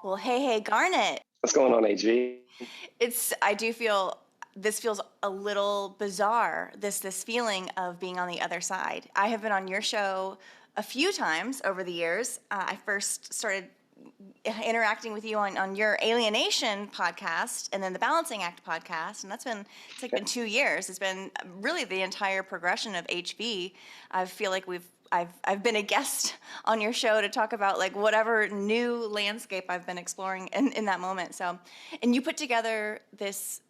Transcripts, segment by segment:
Well, hey, Garnet. What's going on, AG? I do feel this feels a little bizarre. This feeling of being on the other side. I have been on your show a few times over the years. I first started interacting with you on your Alienation podcast and then the Balancing Act podcast, and it's been 2 years. It's been really the entire progression of HB. I feel like I've been a guest on your show to talk about like whatever new landscape I've been exploring in that moment. So, and you put together this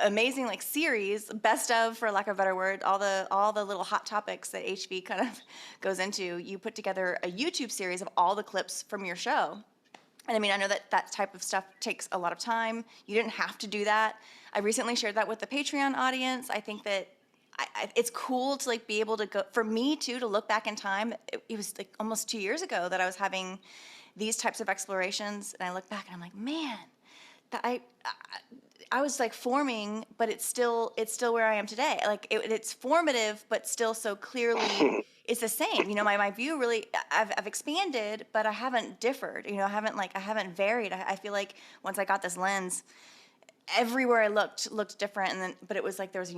amazing like series, best of, for lack of a better word, all the little hot topics that HB kind of goes into. You put together a YouTube series of all the clips from your show. And I mean, I know that type of stuff takes a lot of time. You didn't have to do that. I recently shared that with the Patreon audience. I think that it's cool to like be able to go, for me too, to look back in time. It was like almost 2 years ago that I was having these types of explorations, and I look back and I'm like, man, that I was like forming, but it's still where I am today. Like it's formative, but still so clearly it's the same. You know, my view really, I've expanded, but I haven't differed. You know, I haven't varied. I feel like once I got this lens, everywhere I looked different, and then but it was like there was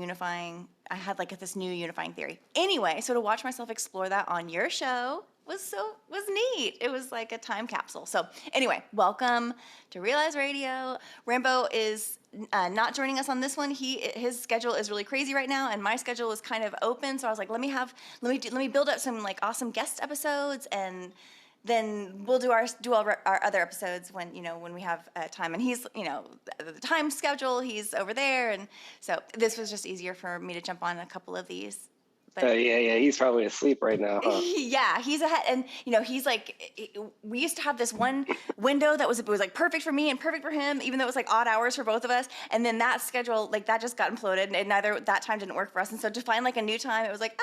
I had like this new unifying theory. Anyway, so to watch myself explore that on your show was neat. It was like a time capsule. So anyway, welcome to Realize Radio. Rambo is not joining us on this one. His schedule is really crazy right now, and my schedule is kind of open. So I was like, let me build up some like awesome guest episodes, and then we'll do our other episodes when we have time. And he's the time schedule, he's over there, and so this was just easier for me to jump on a couple of these. But yeah, he's probably asleep right now, huh? Yeah, he's ahead, and he's like, we used to have this one window that was like perfect for me and perfect for him, even though it was like odd hours for both of us. And then that schedule, like that just got imploded, and that time didn't work for us. And so to find like a new time, it was like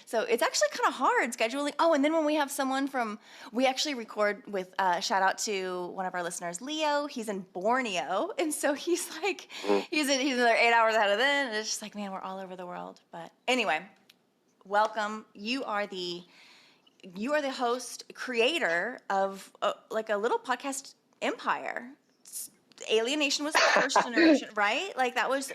so it's actually kind of hard scheduling. Oh, and then when we have someone we actually record with shout out to one of our listeners, Leo. He's in Borneo, and so he's like he's another 8 hours ahead of them, and it's just like, man, we're all over the world. But anyway. Welcome. You are the host, creator of like a little podcast empire. Alienation was the first generation, right? Like that was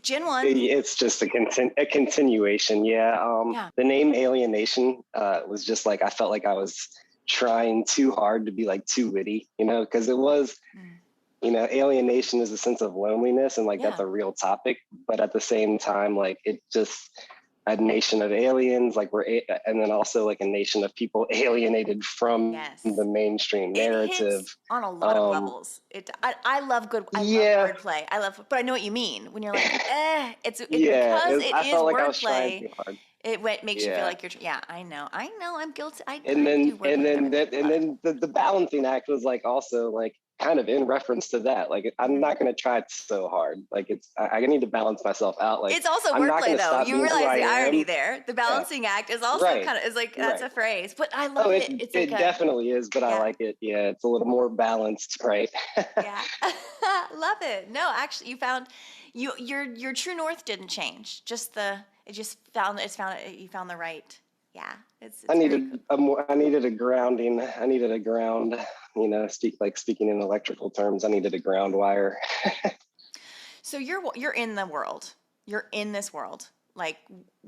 Gen 1. It's just a continuation. Yeah. The name Alienation was just like, I felt like I was trying too hard to be like too witty, because it was, alienation is a sense of loneliness, and like that's a real topic. But at the same time, like it just, a nation of aliens, like and then also like a nation of people alienated from the mainstream narrative. It hits on a lot of levels. I love wordplay. But I know what you mean when you're like, because it is wordplay. It makes you feel like you're. Yeah, I know. I'm guilty. And then the balancing act was like also like kind of in reference to that. Like I'm not going to try it so hard. Like I need to balance myself out. Like it's also wordplay though. You realize the irony there. The balancing act is also kind of is like that's a phrase. But I love it. It's it definitely is. But I like it. Yeah, it's a little more balanced, right? Yeah, love it. No, actually, you found your true north didn't change. You found the right. Yeah, I needed a grounding. I needed a ground. Speaking in electrical terms, I needed a ground wire. So you're in the world. You're in this world. Like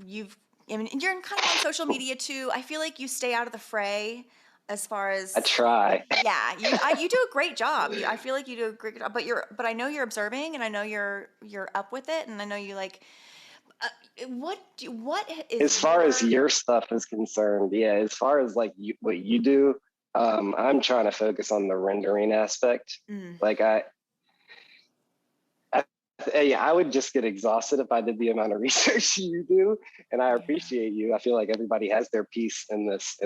you're kind of on social media too. I feel like you stay out of the fray as far as I try. Yeah, you do a great job. I feel like you do a great job. But I know you're observing, and I know you're up with it, and I know you like. What is as far as your stuff is concerned? Yeah, as far as like what you do, I'm trying to focus on the rendering aspect. Like I would just get exhausted if I did the amount of research you do, and I appreciate you. I feel like everybody has their piece in this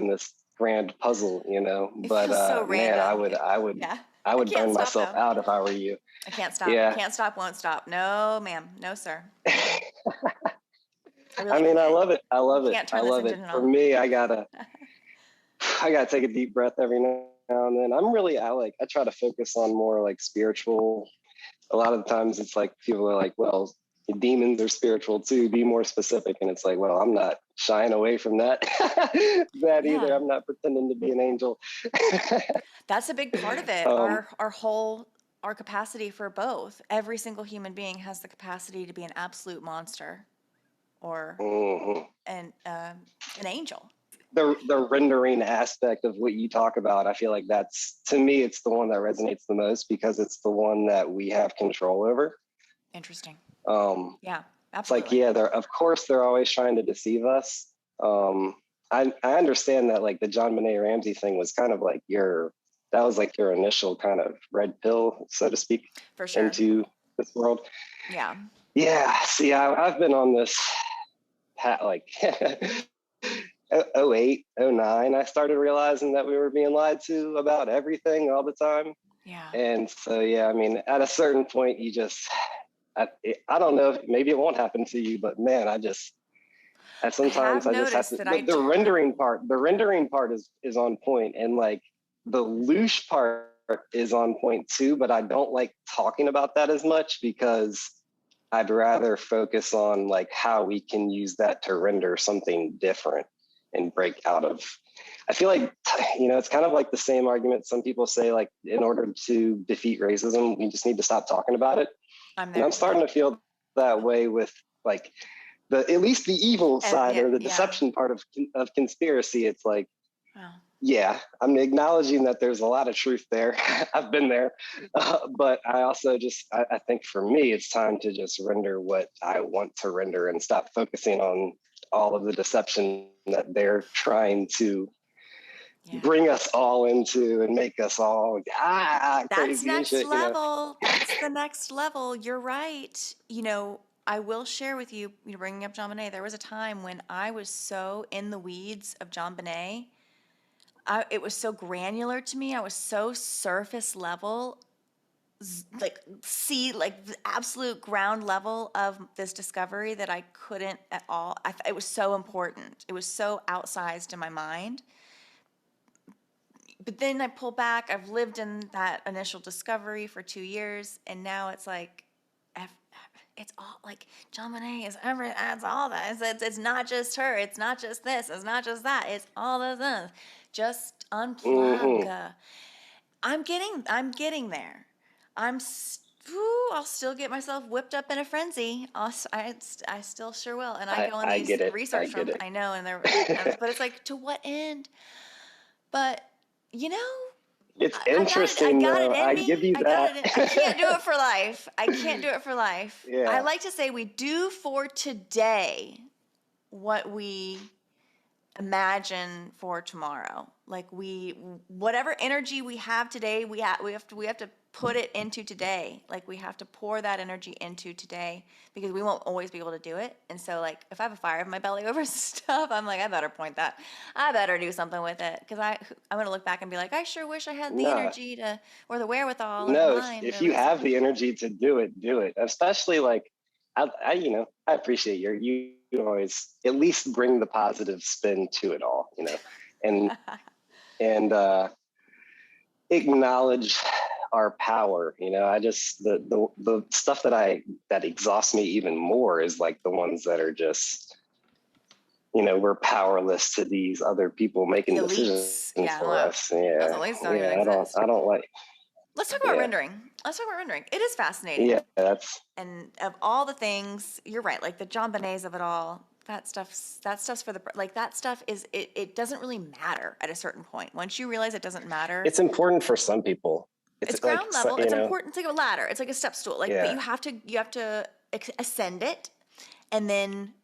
grand puzzle, But so man, I would burn myself out if I were you. I can't stop. Yeah. Can't stop, won't stop. No, ma'am. No, sir. I love it. I love it. For me, I gotta take a deep breath every now and then. I try to focus on more like spiritual. A lot of the times it's like people are like, well, demons are spiritual too. Be more specific. And it's like, well, I'm not shying away from that either. I'm not pretending to be an angel. That's a big part of it. Our capacity for both. Every single human being has the capacity to be an absolute monster or an angel. The rendering aspect of what you talk about, I feel like that's, to me, it's the one that resonates the most because it's the one that we have control over. Interesting. Yeah, absolutely. It's like, yeah, of course they're always trying to deceive us. I understand that like the John Benet Ramsey thing was kind of like that was like your initial kind of red pill, so to speak, for sure, into this world. Yeah. See, I've been on this like 08, 09, I started realizing that we were being lied to about everything all the time. Yeah. And so, yeah, I mean, at a certain point, you just, I don't know, maybe it won't happen to you, but man, sometimes I just have to, the rendering part is on point, and like the loosh part is on point too, but I don't like talking about that as much because I'd rather focus on like how we can use that to render something different and break out of. I feel like, it's kind of like the same argument some people say, like, in order to defeat racism, we just need to stop talking about it. And I'm starting to feel that way with like at least the evil side or the deception part of conspiracy. It's like, I'm acknowledging that there's a lot of truth there. I've been there. But I also I think for me, it's time to just render what I want to render and stop focusing on all of the deception that they're trying to bring us all into and make us all crazy. That's next level. That's the next level. You're right. I will share with you, bringing up John Benet, there was a time when I was so in the weeds of John Benet. It was so granular to me. I was so surface level, like the absolute ground level of this discovery that I couldn't at all. It was so important. It was so outsized in my mind. But then I pull back. I've lived in that initial discovery for 2 years, and now it's like, it's all like John Benet is it's all that. It's not just her. It's not just this. It's not just that. It's all those. Just unplug. I'm getting there. I'll still get myself whipped up in a frenzy. I still sure will. And I go on these research from, I know, but it's like, to what end? But it's interesting. I give you that. I can't do it for life. Yeah. I like to say we do for today what we imagine for tomorrow. Like whatever energy we have today, we have to put it into today. Like we have to pour that energy into today because we won't always be able to do it. And so like if I have a fire in my belly over stuff, I'm like, I better point that. I better do something with it because I'm going to look back and be like, I sure wish I had the energy or the wherewithal. No, if you have the energy to do it, Especially like I appreciate you always at least bring the positive spin to it all, and acknowledge our power. I just the stuff that exhausts me even more is like the ones that are just we're powerless to these other people making decisions for us. I don't like. Let's talk about rendering. It is fascinating. Yeah, and of all the things, you're right. Like the John Benets of it all, that stuff's for the that stuff is it doesn't really matter at a certain point. Once you realize it doesn't matter, it's important for some people. It's ground level. It's important. It's like a ladder. It's like a step stool. But you have to ascend it, and then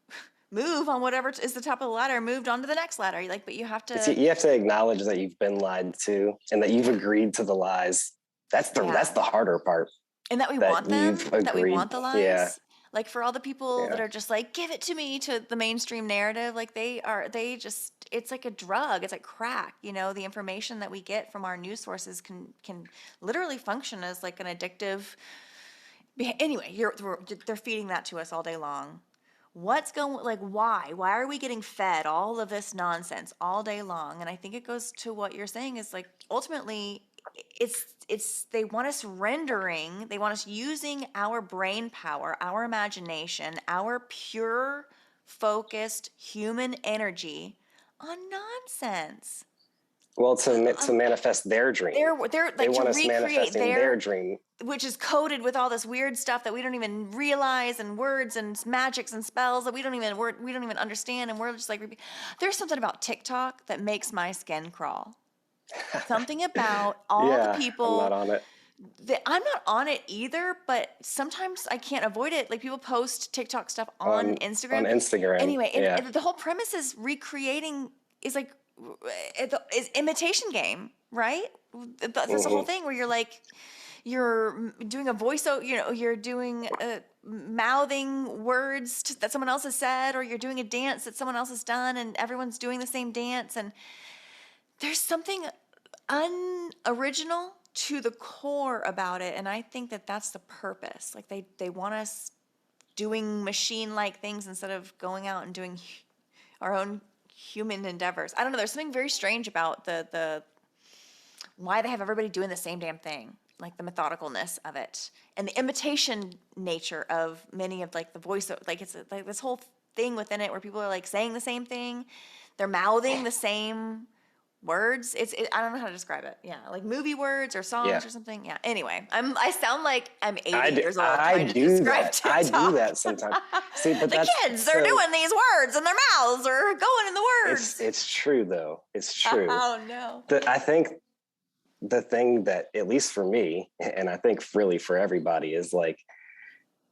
move on whatever is the top of the ladder. Moved on to the next ladder. But you have to. You have to acknowledge that you've been lied to, and that you've agreed to the lies. That's the harder part. And that we want them. That we want the lies. Yeah. Like for all the people that are just like, give it to me, to the mainstream narrative, like it's like a drug. It's like crack. The information that we get from our news sources can literally function as like an addictive. Anyway, they're feeding that to us all day long. What's going, like, why? Why are we getting fed all of this nonsense all day long? And I think it goes to what you're saying is like, ultimately, they want us rendering, they want us using our brain power, our imagination, our pure, focused human energy on nonsense. Well, to manifest their dream. They're they like want to us manifesting their dream, which is coded with all this weird stuff that we don't even realize, and words and magics and spells that we don't even understand, and we're just like, there's something about TikTok that makes my skin crawl. Something about all the people. I'm not on it. I'm not on it either, but sometimes I can't avoid it. Like, people post TikTok stuff on Instagram. On Instagram. Anyway, and the whole premise is recreating, is imitation game, right? That's the whole thing where you're doing a voiceover, you're doing mouthing words that someone else has said, or you're doing a dance that someone else has done, and everyone's doing the same dance. And there's something unoriginal to the core about it, and I think that that's the purpose. Like, they want us doing machine-like things instead of going out and doing our own human endeavors. I don't know. There's something very strange about the why they have everybody doing the same damn thing, like the methodicalness of it, and the imitation nature of many of like the voice. Like, it's like this whole thing within it where people are like saying the same thing, they're mouthing the same words. I don't know how to describe it. Yeah, like movie words or songs or something. Yeah. Anyway, I sound like I'm 80 years old trying to describe TikTok. I do that sometimes. See, but the kids, they're doing these words and their mouths are going in the words. It's true though. It's true. Oh no. I think the thing that, at least for me, and I think really for everybody, is like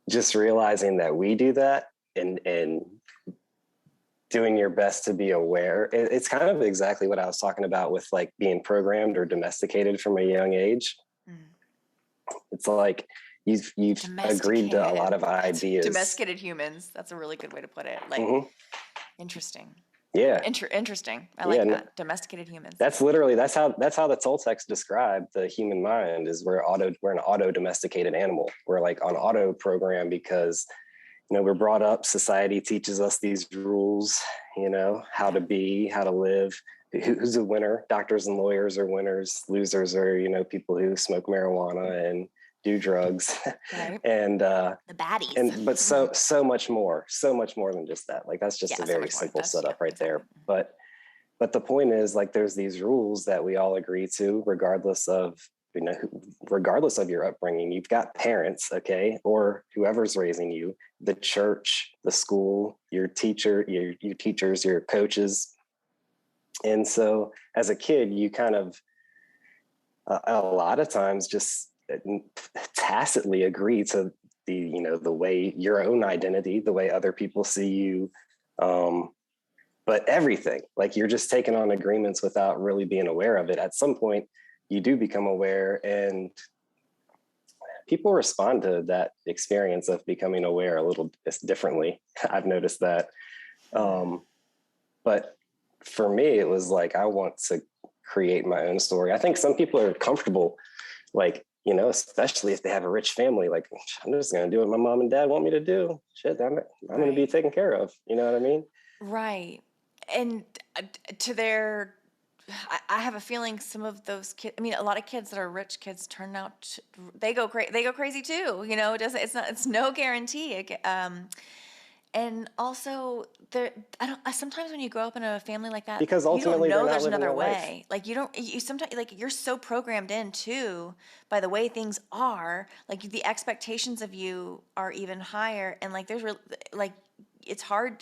just realizing that we do that and doing your best to be aware. It's kind of exactly what I was talking about with like being programmed or domesticated from a young age. It's like you've agreed to a lot of ideas. Domesticated humans. That's a really good way to put it. Like, interesting. Yeah. Interesting. I like that. Domesticated humans. That's how the Toltecs describe the human mind, is we're an auto domesticated animal. We're like on auto program because we're brought up, society teaches us these rules, how to be, how to live, who's a winner. Doctors and lawyers are winners. Losers are, people who smoke marijuana and do drugs. Right. And the baddies. But so much more than just that. Like, that's just a very simple setup right there. But the point is, like, there's these rules that we all agree to, regardless of your upbringing. You've got parents, okay, or whoever's raising you, the church, the school, your teacher, your teachers, your coaches. And so as a kid, you kind of a lot of times just tacitly agree to the way your own identity, the way other people see you, but everything, like, you're just taking on agreements without really being aware of it. At some point you do become aware, and people respond to that experience of becoming aware a little differently. I've noticed that. But for me, it was like, I want to create my own story. I think some people are comfortable, like, especially if they have a rich family, like, I'm just going to do what my mom and dad want me to do. Shit, I'm going to be taken care of. You know what I mean? Right. And I have a feeling some of those kids, a lot of kids that are rich kids turn out, they go crazy too. It's no guarantee. And also, sometimes when you grow up in a family like that, because ultimately you don't know there's another way. Like, you sometimes, like, you're so programmed in too by the way things are. Like, the expectations of you are even higher, and like, it's hard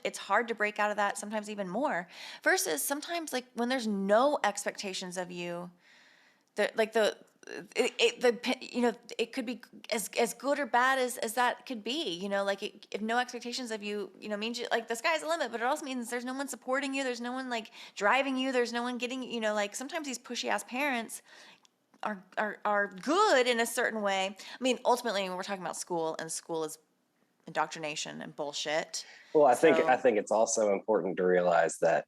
to break out of that sometimes even more, versus sometimes, like, when there's no expectations of you, it could be as good or bad as that could be, like, if no expectations of you, means like the sky's the limit, but it also means there's no one supporting you, there's no one like driving you, there's no one getting, like, sometimes these pushy ass parents are good in a certain way. Ultimately, when we're talking about school, and school is indoctrination and bullshit. Well, I think it's also important to realize that,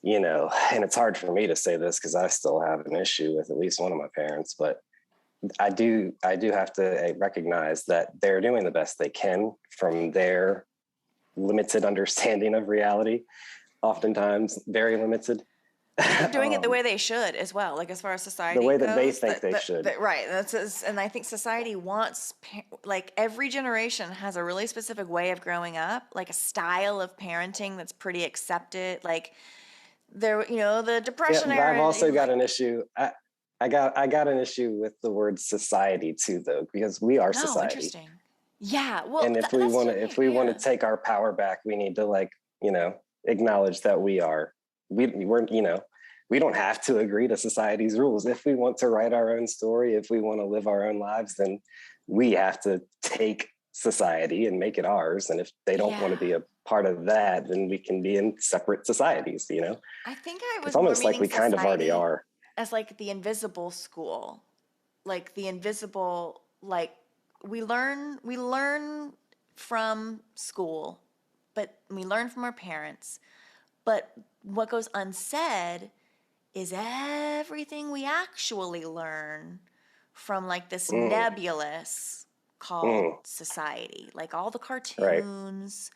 and it's hard for me to say this because I still have an issue with at least one of my parents, but I do have to recognize that they're doing the best they can from their limited understanding of reality, oftentimes very limited. They're doing it the way they should as well, like as far as society the way that they goes. think they should. Right. And I think society wants, like every generation has a really specific way of growing up, like a style of parenting that's pretty accepted. Like the Depression But era. I've also got an issue. I got an issue with the word society too, though, because we are Oh, society. interesting. Yeah. Well, And if we want to take our power back, we need to acknowledge that we're we don't have to agree to society's rules. If we want to write our own story, if we want to live our own lives, then we have to take society and make it ours. And if they don't want to be a part of that, then we can be in separate societies, I think I was It's almost like we kind of already society are. as like the invisible school, like the invisible, like we learn from school, but we learn from our parents. But what goes unsaid is everything we actually learn from like this nebulous called society, like all the cartoons,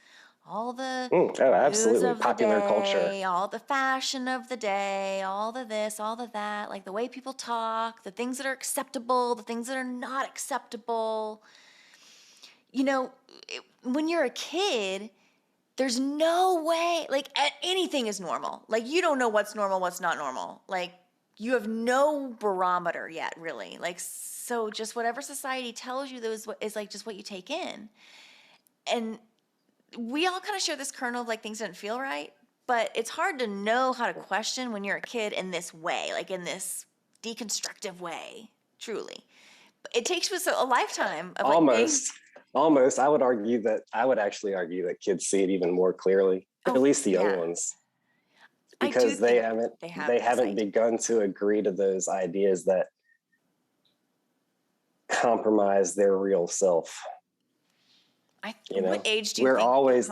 all the news absolutely, of popular the culture. day, all the fashion of the day, all the this, all the that, like the way people talk, the things that are acceptable, the things that are not acceptable. When you're a kid, there's no way, like anything is normal. Like you don't know what's normal, what's not normal. Like you have no barometer yet, really. Like, so just whatever society tells you is like just what you take in. And we all kind of share this kernel of like things didn't feel right, but it's hard to know how to question when you're a kid in this way, like in this deconstructive way, truly. It takes us a lifetime of like Almost. I would actually argue that kids see it even more clearly, at least the young ones, because they haven't begun to agree to those ideas that compromise their real self. What age do you we're think always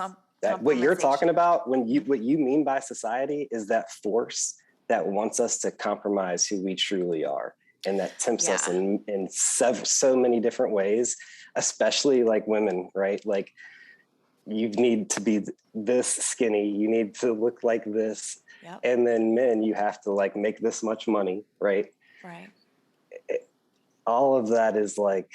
what you're talking about what you mean by society is that force that wants us to compromise who we truly are, and that tempts us in so many different ways, especially like women, right? Like you need to be this skinny, you need to look like this. Yep. And then men, you have to like make this much money, right? Right. All of that is like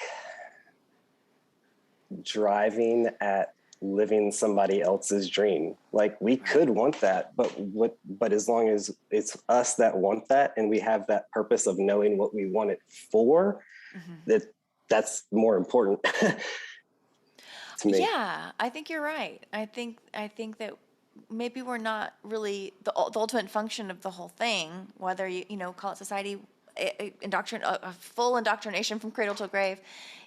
driving at living somebody else's dream. Like we could want that, but as long as it's us that want that and we have that purpose of knowing what we want it for, that's more important to me. Yeah, I think you're right. I think that maybe we're not really the ultimate function of the whole thing, whether you call it society, a full indoctrination from cradle to grave.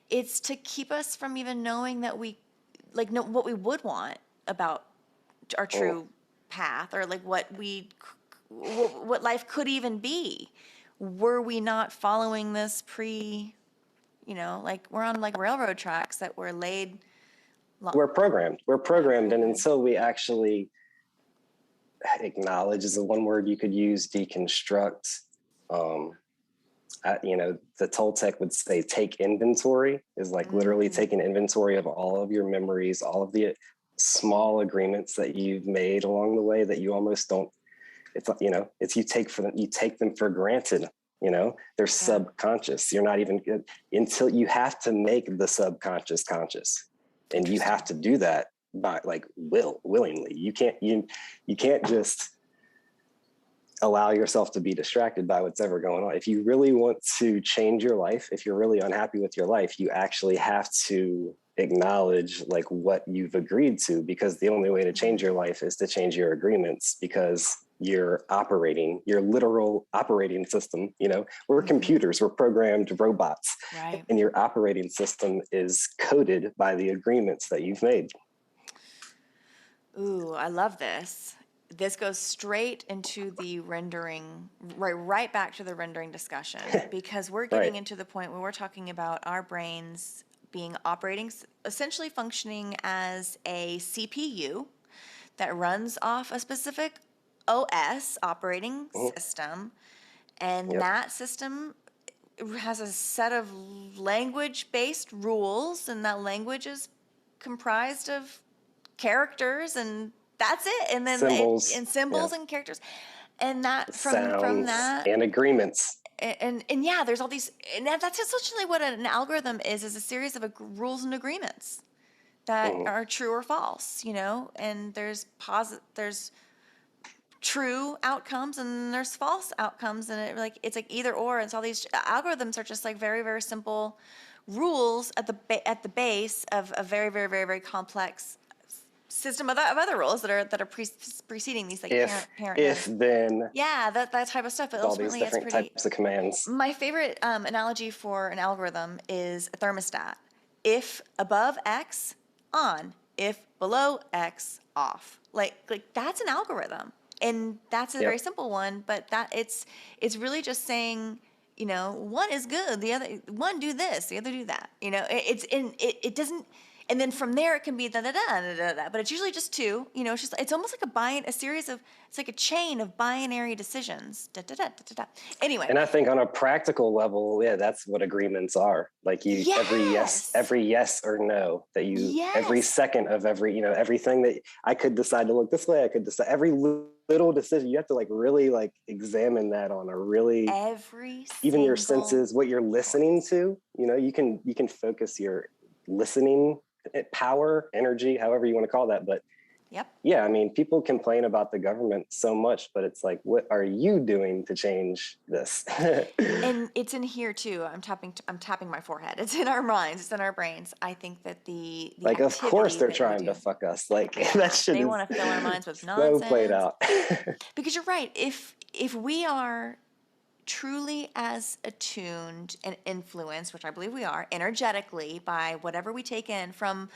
It's to keep us from even knowing that we know what we would want about our true path, or like what life could even be, were we not following this like we're on like railroad tracks that were laid. We're programmed, and until we actually acknowledge is the one word you could use, deconstruct. The Toltec would say take inventory, is like literally taking inventory of all of your memories, all of the small agreements that you've made along the way that you almost don't, you take them for granted, they're subconscious. You're not even good until you have to make the subconscious conscious. And you have to do that by like willingly. You can't just allow yourself to be distracted by what's ever going on. If you really want to change your life, if you're really unhappy with your life, you actually have to acknowledge like what you've agreed to, because the only way to change your life is to change your agreements, because your literal operating system, we're computers, we're programmed robots, right? And your operating system is coded by the agreements that you've made. Ooh, I love this. This goes straight into the rendering, right back to the rendering discussion, because we're getting into the point where we're talking about our brains being essentially functioning as a CPU that runs off a specific OS, operating system, and that system has a set of language-based rules, and that language is comprised of characters, and that's it. And then symbols and symbols and characters. And that from sounds that and agreements. And yeah, there's all these, and that's essentially what an algorithm is a series of rules and agreements that are true or false, you know, and there's true outcomes and there's false outcomes, and it's like either or. And so all these algorithms are just like very, very simple rules at the base of a very, very, very, very complex system of other rules that are preceding these like parent if then that type of stuff. But all these ultimately, different it's pretty. types of commands. My favorite analogy for an algorithm is a thermostat. If above X, on. If below X, off. Like that's an algorithm, and that's a very simple one. But it's really just saying, you know, one is good, the other one do this, the other do that. You know, it doesn't. And then from there, it can be da da da da da da. But it's usually just two. You know, it's almost like a series of, it's like a chain of binary decisions. Da da da da da. Anyway. And I think on a practical level, that's what agreements are. Like every yes or no that you, every second of everything that I could decide to look this way, I could decide every little decision. You have to like really like examine that on a really even your senses, what you're listening to. You know, you can focus your listening power, energy, however you want to call that. But I mean, people complain about the government so much, but it's like, what are you doing to change this? And it's in here too. I'm tapping my forehead. It's in our minds. It's in our brains. I think that the like, of course they're trying to fuck us. Like that shit. They want to fill our minds with nonsense. So played out. Because you're right. If we are truly as attuned and influenced, which I believe we are, energetically by whatever we take in, from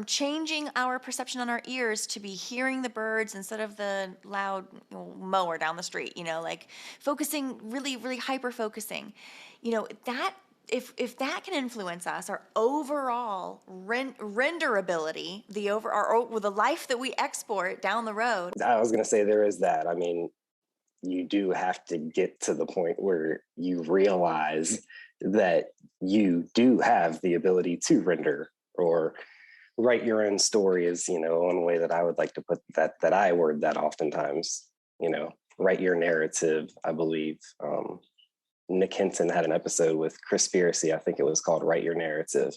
changing our perception on our ears to be hearing the birds instead of the loud mower down the street, you know, like focusing, really, really hyper focusing, you know, that if that can influence us, our overall renderability, the life that we export down the road. I was going to say there is that. I mean, you do have to get to the point where you realize that you do have the ability to render or write your own story is, you know, one way that I would like to put that I word that oftentimes, you know, write your narrative. I believe Nick Hinton had an episode with Conspiracy. I think it was called Write Your Narrative.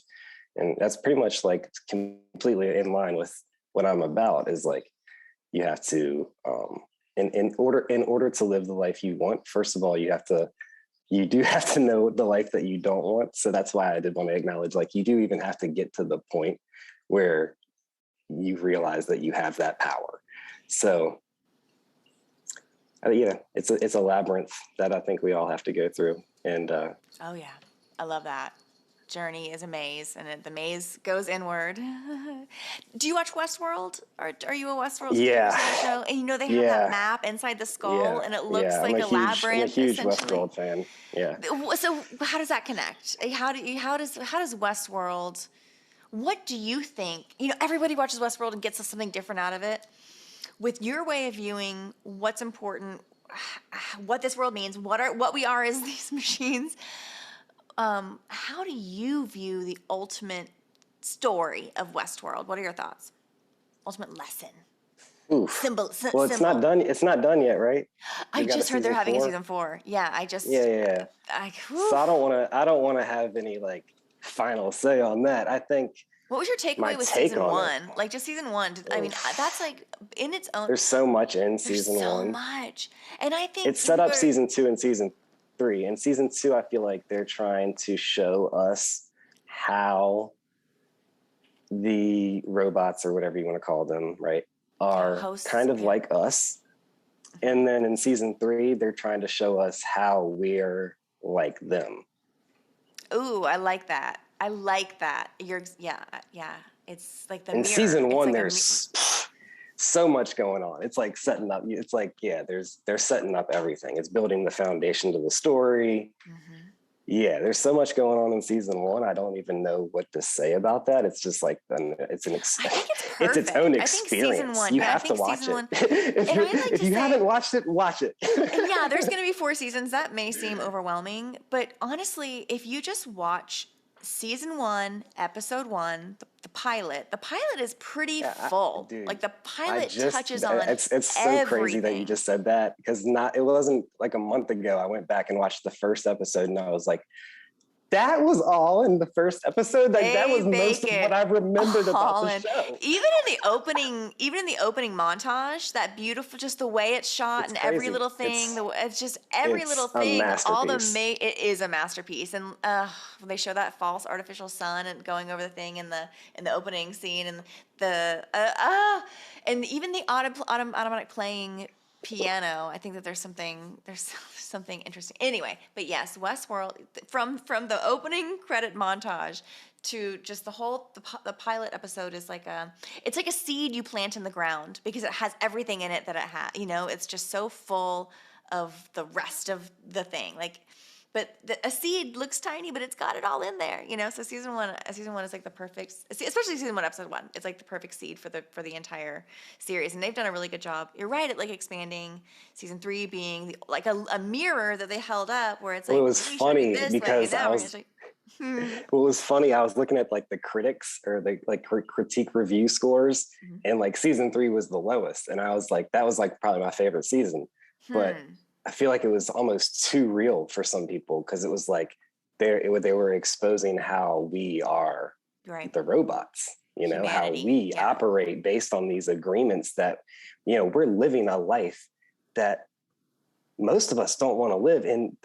And that's pretty much like completely in line with what I'm about, is like, you have to, in order to live the life you want, first of all, you do have to know the life that you don't want. So that's why I did want to acknowledge, like, you do even have to get to the point where you realize that you have that power. So it's a labyrinth that I think we all have to go through. And oh yeah, I love that. Journey is a maze, and the goes inward. Do you watch Westworld? Or are you a Westworld show? And you know they have that map inside the skull, and it looks like a labyrinth. I'm a huge Westworld fan. Yeah. So how does that connect? How does Westworld? What do you think? You know, everybody watches Westworld and gets something different out of it. With your way of viewing what's important, what this world means, what we are as these machines. How do you view the ultimate story of Westworld? What are your thoughts? Ultimate lesson. Oof. Well, it's not done. It's not done yet, right? I just heard they're having a season 4. Yeah, I just. Yeah. So I don't want to have any like final say on that. I think. What was your takeaway with season 1? Like just season 1. I mean, that's like in its own. There's so much in season 1. So much, and I think it's set up season 2 and season 3. In season 2, I feel like they're trying to show us how the robots, or whatever you want to call them, right, are kind of like us. And then in season 3, they're trying to show us how we're like them. Ooh, I like that. It's like the in mirror. Season 1, there's so much going on. It's like setting up. It's like, they're setting up everything. It's building the foundation to the story. Mm-hmm. Yeah, there's so much going on in season 1. I don't even know what to say about that. It's just like it's its own experience. You have to watch it. If you haven't watched it, watch it. Yeah, there's going to be 4 seasons. That may seem overwhelming, but honestly, if you just watch season 1, episode 1, the pilot. The pilot is pretty full. Dude, Like the pilot touches on it's so crazy that you everything. just said that, because it wasn't like a month ago I went back and watched the first episode and I was like, that was all in the first episode. Like that They was most bake of it what I remembered about all the in. show. Even in the opening montage, that beautiful, just the way it's shot It's and every crazy. little thing, it's just every little It's a thing, masterpiece. it is a masterpiece. And when they show that false artificial sun and going over the thing in the opening scene, and and even the automatic playing piano, I think that there's something interesting. Anyway, but yes, Westworld, from the opening credit montage to just the pilot episode is it's like a seed you plant in the ground, because it has everything in it that it has. It's just so full of the rest of the thing. But a seed looks tiny, but it's got it all in there, So season one is like the perfect, especially season 1, episode 1. It's like the perfect seed for the entire series, and they've done a really good job. You're right at expanding. Season 3 being a mirror that they held up, where it's Well, like, it was we should be funny this way, because and now we're like, what was funny, I was looking at the critics or the critique review scores, and season 3 was the lowest, and I was like, that was probably my favorite season, but I feel like it was almost too real for some people, because it was they were exposing how we are the robots, how we operate based on these agreements that, we're living a life that most of us don't want to live in.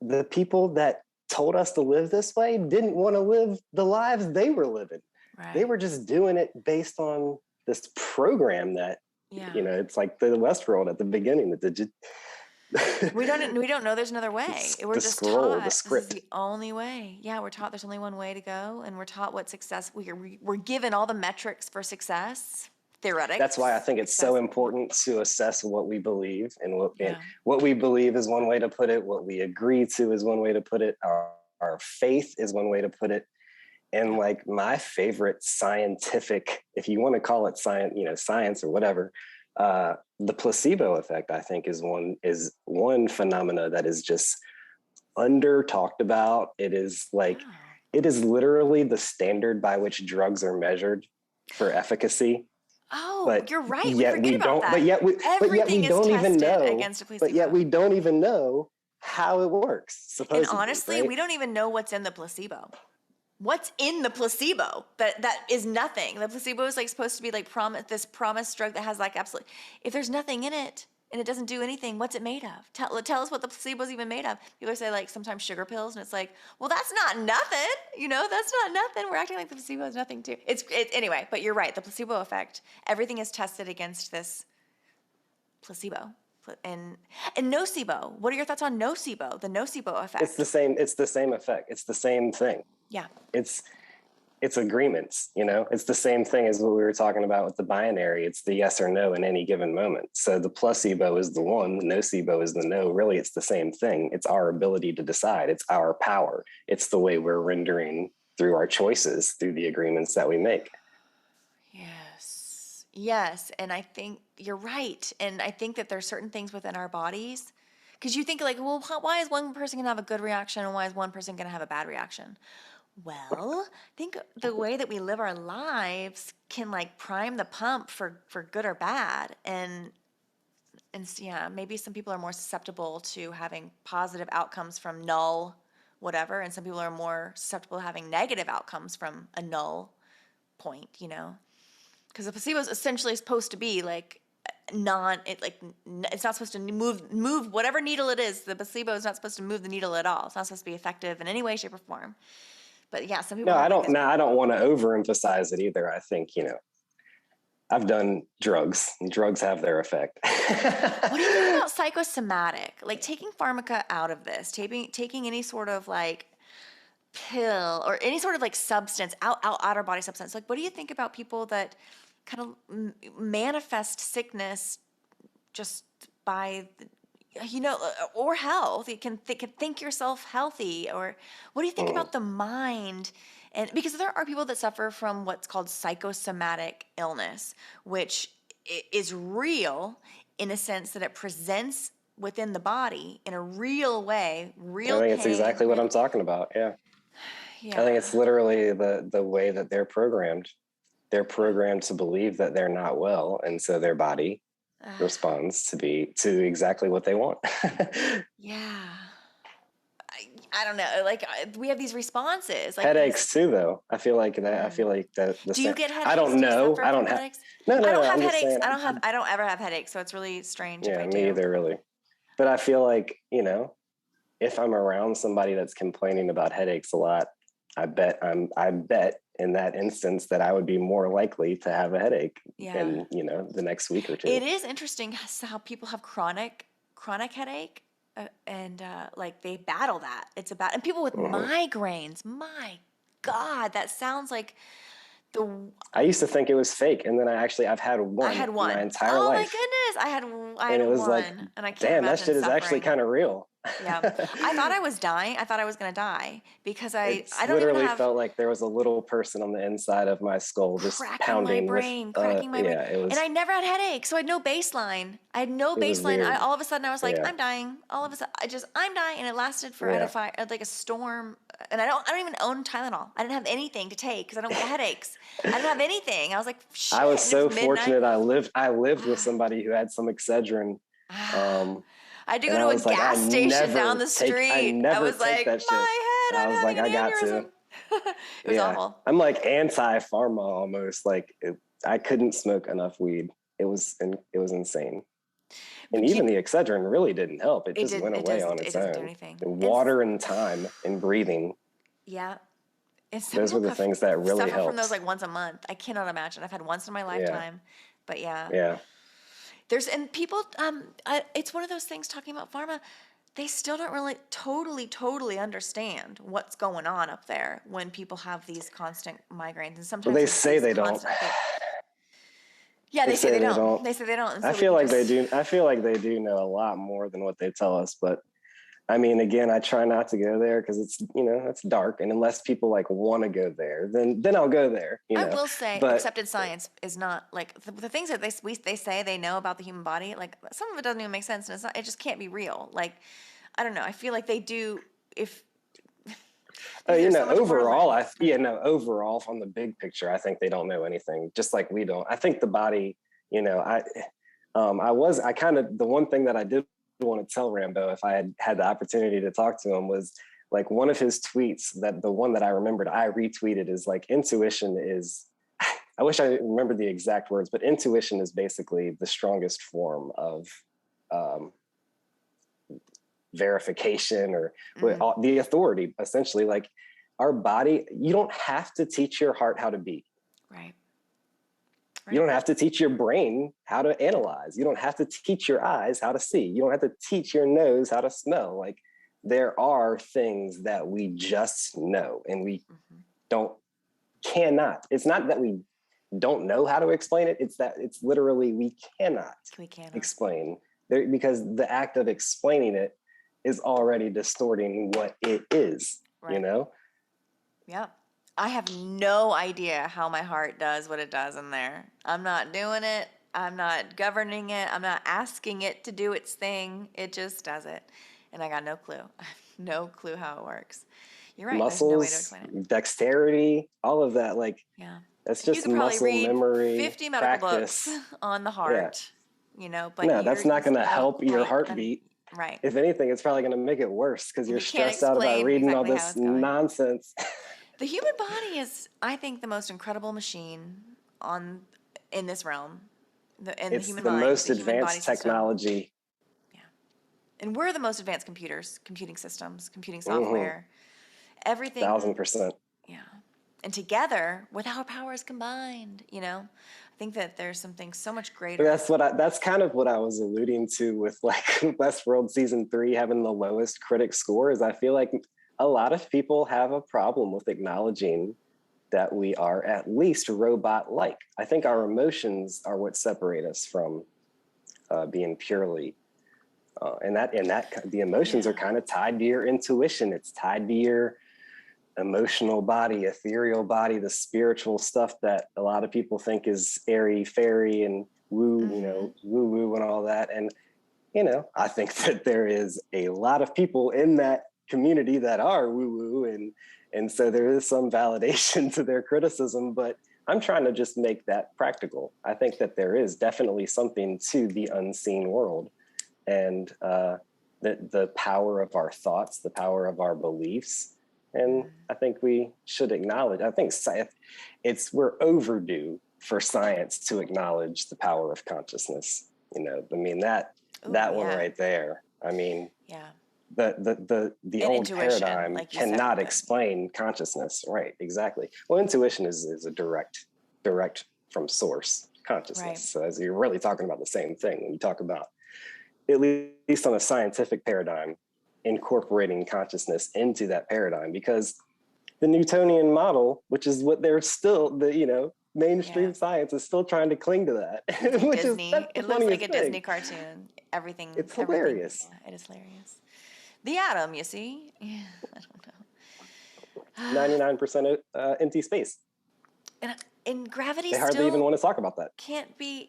The people that told us to live this way didn't want to live the lives they were living. Right. They were just doing it based on this program that, it's like the Westworld at the beginning. We don't know there's another way. We're just taught this is the only way. Yeah, we're taught there's only one way to go, and we're taught what success. We're given all the metrics for success. Theoretic. That's why I think it's so important to assess what we believe, and what we believe is one way to put it. What we agree to is one way to put it. Our faith is one way to put it. And my favorite scientific, if you want to call it science or whatever, the placebo effect, I think, is one phenomena that is just under talked about. It is it is literally the standard by which drugs are measured for efficacy. Oh, but you're right. We don't. But yet we don't even know. Against a placebo. But yet we don't even know how it works. Supposedly, and honestly, right? we don't even know what's in the placebo. What's in the placebo? That is nothing. The placebo is supposed to be this promised drug that has absolutely. If there's nothing in it and it doesn't do anything, what's it made of? Tell us what the placebo is even made of. People say sometimes sugar pills, and it's well, that's not nothing. That's not nothing. We're acting like the placebo is nothing too. It's anyway. But you're right. The placebo effect. Everything is tested against this placebo. And nocebo. What are your thoughts on nocebo? The nocebo effect. It's the same effect. It's the same thing. Yeah. It's agreements, it's the same thing as what we were talking about with the binary. It's the yes or no in any given moment. So the placebo is the one, the nocebo is the no. Really, it's the same thing. It's our ability to decide. It's our power. It's the way we're rendering through our choices, through the agreements that we make. Yes. And I think you're right. And I think that there's certain things within our bodies, because you think well, why is one person going to have a good reaction and why is one person going to have a bad reaction? Well, I think the way that we live our lives can prime the pump for good or bad. And yeah, maybe some people are more susceptible to having positive outcomes from null whatever, and some people are more susceptible to having negative outcomes from a null point, because the placebo is essentially supposed to be it's not supposed to move whatever needle it is. The placebo is not supposed to move the needle at all. It's not supposed to be effective in any way, shape, or form. But yeah, some people. I don't want to overemphasize it either. I think I've done drugs, and drugs have their effect. What do you think about psychosomatic? Taking pharmaca out of this, taking any sort of pill or any sort of substance outer body substance. What do you think about people that kind of manifest sickness just by or health? You can think yourself healthy. Or what do you think about the mind? And because there are people that suffer from what's called psychosomatic illness, which is real in a sense that it presents within the body in a real way, real I think pain. it's exactly what I'm talking about. Yeah. I think it's literally the way that they're programmed. They're programmed to believe that they're not well, and so their body responds to exactly what they want. Yeah. I don't know. Like we have these responses, like headaches too, though. I feel like that. I feel like that. Do you get headaches? I don't know. I don't have. No, I don't have I'm headaches. saying, I don't ever have headaches. So it's really strange. Yeah, if I me do. either, really. But I feel like, if I'm around somebody that's complaining about headaches a lot, I bet in that instance that I would be more likely to have a headache in, the next week or two. It is interesting how people have chronic headache and like they battle that. It's about, and people with migraines, my God, that sounds like I used to think it was fake, and then I've had one. I had one my entire life. Oh my goodness, I had and it was one, like, and I can't damn, that shit suffering. Is actually kind of real. Yeah, I thought I was dying. I thought I was gonna die because I don't literally felt like there was a little person on the inside of my skull just pounding my brain, cracking my brain. And I never had headaches, so I had no baseline. All of a sudden, I was like, I'm dying. All of a sudden, I'm dying, and it lasted for like a storm. And I don't even own Tylenol. I didn't have anything to take because I don't get headaches. I didn't have anything. I was like, shit. I was so fortunate. I lived with somebody who had some Excedrin. I had to go to a gas station down the street. I was like, my head, I was like, I got to. It was awful. I'm like anti-pharma almost. Like I couldn't smoke enough weed. It was insane. And even the Excedrin really didn't help. It just went away on its own. It doesn't do anything. And water and time and breathing. Yeah. Those were the things that really helped. From those like once a month. I cannot imagine. I've had once in my lifetime. But yeah. And people, it's one of those things talking about pharma, they still don't really totally understand what's going on up there when people have these constant migraines. And sometimes they say they don't. Yeah, they say they don't. They say they don't. I feel like they do. I feel like they do know a lot more than what they tell us. But I mean, again, I try not to go there because it's, it's dark. And unless people like want to go there, then I'll go there. I will say accepted science is not like the things that they say they know about the human body. Like some of it doesn't even make sense. And it just can't be real. Like, I don't know. I feel like they do overall, overall from the big picture, I think they don't know anything, just like we don't. I think the body, the one thing that I did want to tell Rambo, if I had the opportunity to talk to him, was like one of his tweets, that the one that I remembered, I retweeted, is like, intuition is, I wish I remembered the exact words, but intuition is basically the strongest form of verification or the authority, essentially. Like our body, you don't have to teach your heart how to beat. Right. You don't have to teach your brain how to analyze. You don't have to teach your eyes how to see. You don't have to teach your nose how to smell. Like there are things that we just know, and we cannot. It's not that we don't know how to explain it. It's that it's literally we cannot explain there, because the act of explaining it is already distorting what it is, Yeah. I have no idea how my heart does what it does in there. I'm not doing it. I'm not governing it. I'm not asking it to do its thing. It just does it. And I got no clue. I have no clue how it works. You're right. Muscles, there's no way to explain it. Dexterity, all of that. Like, that's just muscle memory, 50 medical practice. books on the heart, but no, that's not going to help your heartbeat. Right. If anything, it's probably going to make it worse because you're stressed out about reading all this nonsense. The human body is, I think, the most incredible machine in this realm. It's the most advanced technology. Yeah. And we're the most advanced computing systems, computing software, everything. 1,000%. Yeah. And together, with our powers combined, I think that there's something so much greater. That's kind of what I was alluding to with like Westworld season 3 having the lowest critic score. Is I feel like a lot of people have a problem with acknowledging that we are at least robot-like. I think our emotions are what separate us from being purely, and the emotions are kind of tied to your intuition. It's tied to your emotional body, ethereal body, the spiritual stuff that a lot of people think is airy fairy and woo, woo and all that. And I think that there is a lot of people in that community that are woo-woo And so there is some validation to their criticism, but I'm trying to just make that practical. I think that there is definitely something to the unseen world, and the power of our thoughts, the power of our beliefs. And I think we should acknowledge, I think we're overdue for science to acknowledge the power of consciousness. You know, I mean, that one right there. I mean, the and old intuition, paradigm like cannot explain consciousness. Right, exactly. Well, intuition is a direct from source consciousness. Right. So as you're really talking about the same thing when you talk about, at least on a scientific paradigm, incorporating consciousness into that paradigm, because the Newtonian model, which is what they're still, mainstream science is still trying to cling to that. Like which Disney. It looks like a Disney cartoon. It's hilarious. Yeah, it is hilarious. The atom, you see? Yeah, I don't know. 99% empty space. And gravity they hardly even want to talk about that. Can't be,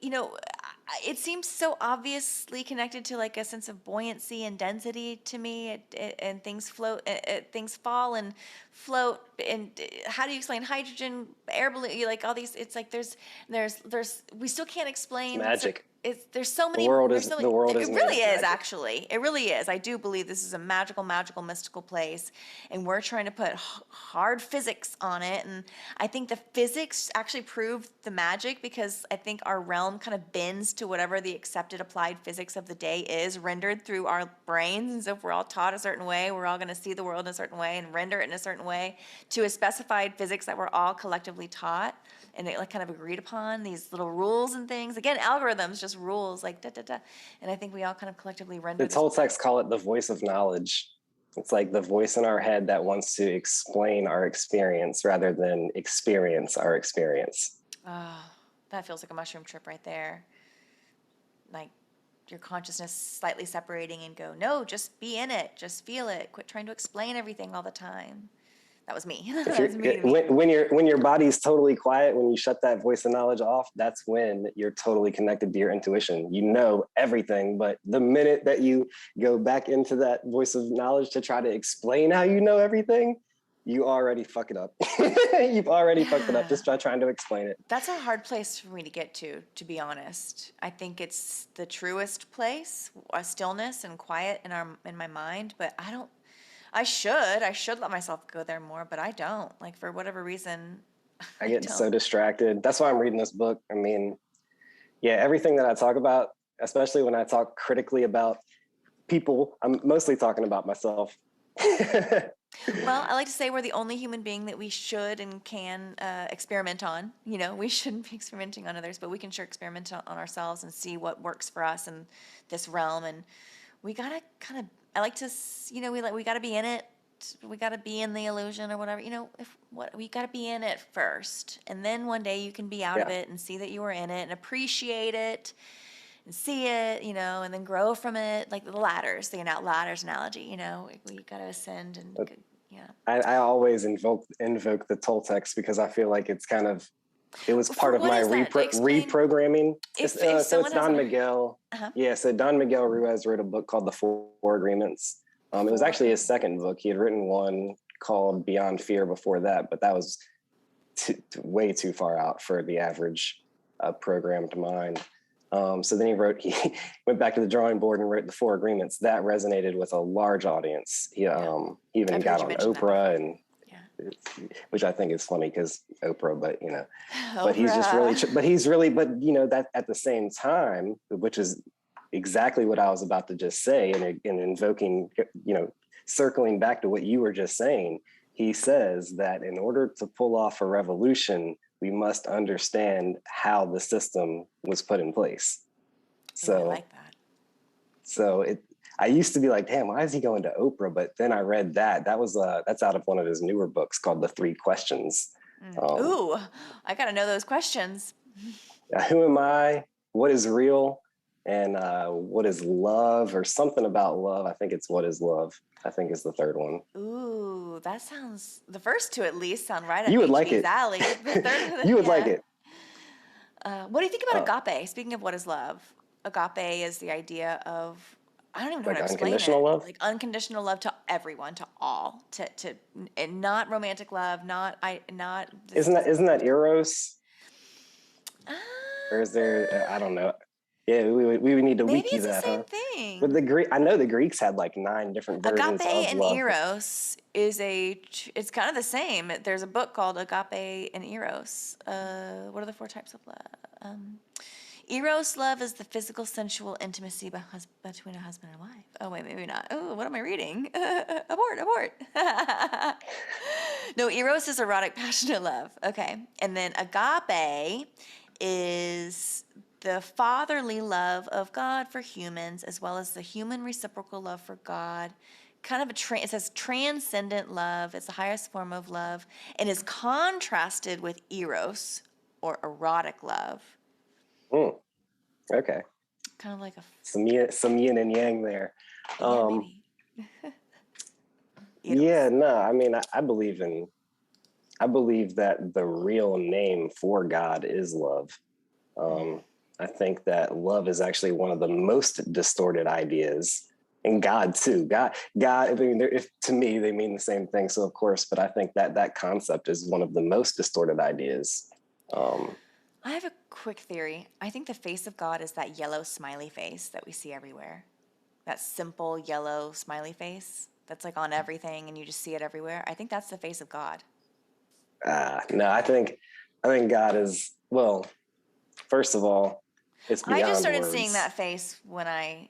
it seems so obviously connected to like a sense of buoyancy and density to me, and things float, things fall and float. And how do you explain hydrogen, air balloon, like all these? It's like there's we still can't explain. It's magic. There's so many. The world is it really is, actually. It really is. I do believe this is a magical, mystical place, and we're trying to put hard physics on it. And I think the physics actually prove the magic, because I think our realm kind of bends to whatever the accepted applied physics of the day is, rendered through our brains. And so if we're all taught a certain way, we're all going to see the world in a certain way and render it in a certain way to a specified physics that we're all collectively taught. And they like kind of agreed upon these little rules and things. Again, algorithms, just rules, like da da da. And I think we all kind of collectively render. The Toltecs call it the voice of knowledge. It's like the voice in our head that wants to explain our experience rather than experience our experience. Oh, that feels like a mushroom trip right there. Like your consciousness slightly separating and go, no, just be in it, just feel it. Quit trying to explain everything all the time. That was me. When your body's totally quiet, when you shut that voice of knowledge off, that's when you're totally connected to your intuition. You know everything, but the minute that you go back into that voice of knowledge to try to explain how you know everything, you already fuck it up. You've already fucked it up just by trying to explain it. That's a hard place for me to get to be honest. I think it's the truest place, a stillness and quiet in my mind, but I should let myself go there more, but I don't. Like, for whatever reason, I get so distracted. That's why I'm reading this book. I mean, yeah, everything that I talk about, especially when I talk critically about people, I'm mostly talking about myself. Well, I like to say we're the only human being that we should and can experiment on. We shouldn't be experimenting on others, but we can sure experiment on ourselves and see what works for us in this realm. And we gotta kind of, I like to, we gotta be in it. We gotta be in the illusion or whatever. We gotta be in it first, and then one day you can be out of it and see that you were in it and appreciate it and see it, and then grow from it, like the ladders analogy. We gotta ascend and. I always invoke the Toltecs because I feel like it's kind of, it was part of my reprogramming. So it's Don Miguel. Yeah, so Don Miguel Ruiz wrote a book called The Four Agreements. It was actually his second book. He had written one called Beyond Fear before that, but that was way too far out for the average programmed mind. So then he went back to the drawing board and wrote The Four Agreements. That resonated with a large audience. He even got on Oprah, and which I think is funny because Oprah, but but he's just really, that at the same time, which is exactly what I was about to just say, and invoking, circling back to what you were just saying, he says that in order to pull off a revolution, we must understand how the system was put in place. So I like that. So I used to be like, damn, why is he going to Oprah? But then I read that's out of one of his newer books called The Three Questions. Ooh, I got to know those questions. Who am I? What is real? And what is love, or something about love? I think it's what is love. I think is the third one. Ooh, that sounds, the first two at least sound right up you would like it. Alley. The third, you would like it. What do you think about agape? Speaking of what is love, agape is the idea of, I don't even know how to explain it. Unconditional love? Like unconditional love to everyone, to all, to and not romantic love, not this, Isn't that Eros? uh, Or is there, I don't know. Yeah, we would need to maybe wiki it's the that, same huh? thing. But I know the Greeks had like 9 different versions Agape of and love. Eros it's kind of the same. There's a book called Agape and Eros. What are the 4 types of love? Eros love is the physical, sensual intimacy between a husband and wife. Oh, wait, maybe not. Oh, what am I reading? Abort. No, Eros is erotic, passionate love. Okay. And then agape is the fatherly love of God for humans, as well as the human reciprocal love for God. Kind of it says transcendent love. It's the highest form of love and is contrasted with Eros, or erotic love. Mm, okay. Kind of like Some yin and yang there. yeah, maybe. Yeah, no, I mean, I believe that the real name for God is love. I think that love is actually one of the most distorted ideas, and God too. God. I mean, to me, they mean the same thing. So of course, but I think that concept is one of the most distorted ideas. I have a quick theory. I think the face of God is that yellow smiley face that we see everywhere. That simple yellow smiley face that's like on everything and you just see it everywhere. I think that's the face of God. No, I think God is, well, first of all, it's beyond I just started words. seeing that face when I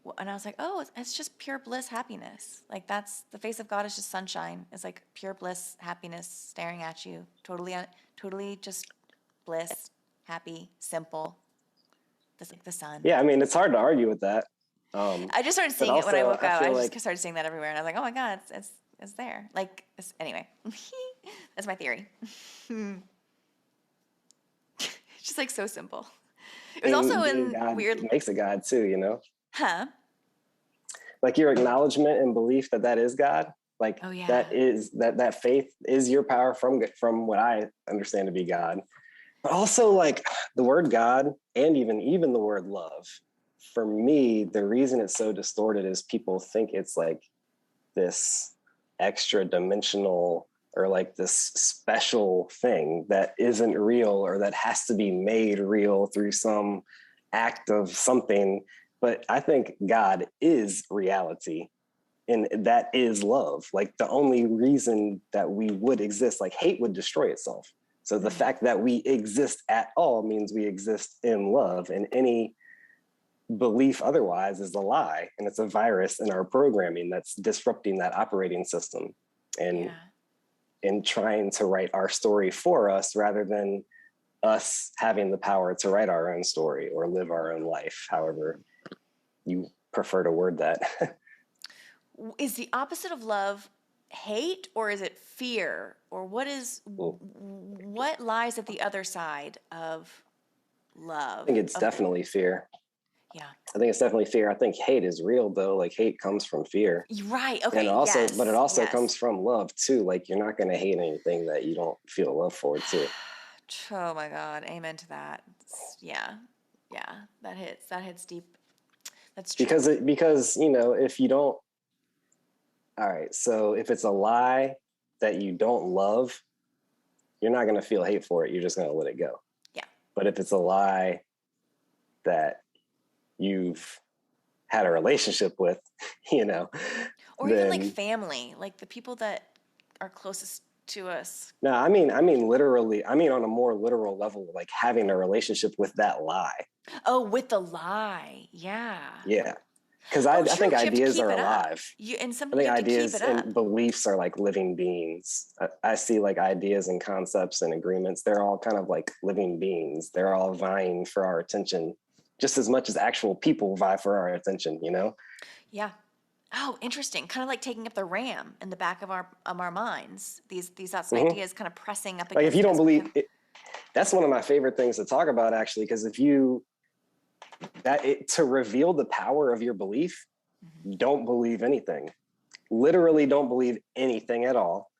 was like, oh, it's just pure bliss, happiness. Like that's the face of God is just sunshine. It's like pure bliss, happiness staring at you. Totally just bliss, happy, simple. That's like the sun. Yeah, I mean, it's hard to argue with that. I just started but seeing it when I also, woke up. feel I just like, started seeing that everywhere, and I was like, "Oh my God, it's there!" Like, anyway, that's my theory. It's just like so simple. It was also in God weird, makes a God too, you know? huh? Like your acknowledgement and belief that is God, like Oh yeah. that faith is your power from what I understand to be God. But also like the word God and even the word love, for me, the reason it's so distorted is people think it's like this extra dimensional or like this special thing that isn't real or that has to be made real through some act of something. But I think God is reality, and that is love. Like the only reason that we would exist, like hate would destroy itself. So the fact that we exist at all means we exist in love, and any belief otherwise is a lie, and it's a virus in our programming that's disrupting that operating system and trying to write our story for us rather than us having the power to write our own story or live our own life, however you prefer to word that. Is the opposite of love hate, or is it fear, or what lies at the other side of love? I think it's definitely fear. Yeah. I think it's definitely fear. I think hate is real though. Like hate comes from fear. Right. Okay. And but it also yes. comes from love too. Like you're not going to hate anything that you don't feel love for too. Oh my God. Amen to that. Yeah. That hits deep. That's true. Because, you know, if you don't, all right. So if it's a lie that you don't love, you're not going to feel hate for it. You're just going to let it go. Yeah. But if it's a lie that you've had a relationship with, you know, or even like family, like the people that are closest to us. No, I mean literally, on a more literal level, like having a relationship with that lie. Oh, with the lie. Yeah. Yeah. Because I think ideas are alive. I think ideas and beliefs are like living beings. I see like ideas and concepts and agreements. They're all kind of like living beings. They're all vying for our attention just as much as actual people vie for our attention, you know? Yeah. Oh, interesting. Kind of like taking up the RAM in the back of our minds. These thoughts and ideas kind of pressing up against. Like if you don't believe it, that's one of my favorite things to talk about actually, because if you to reveal the power of your belief, don't believe anything. Literally don't believe anything at all.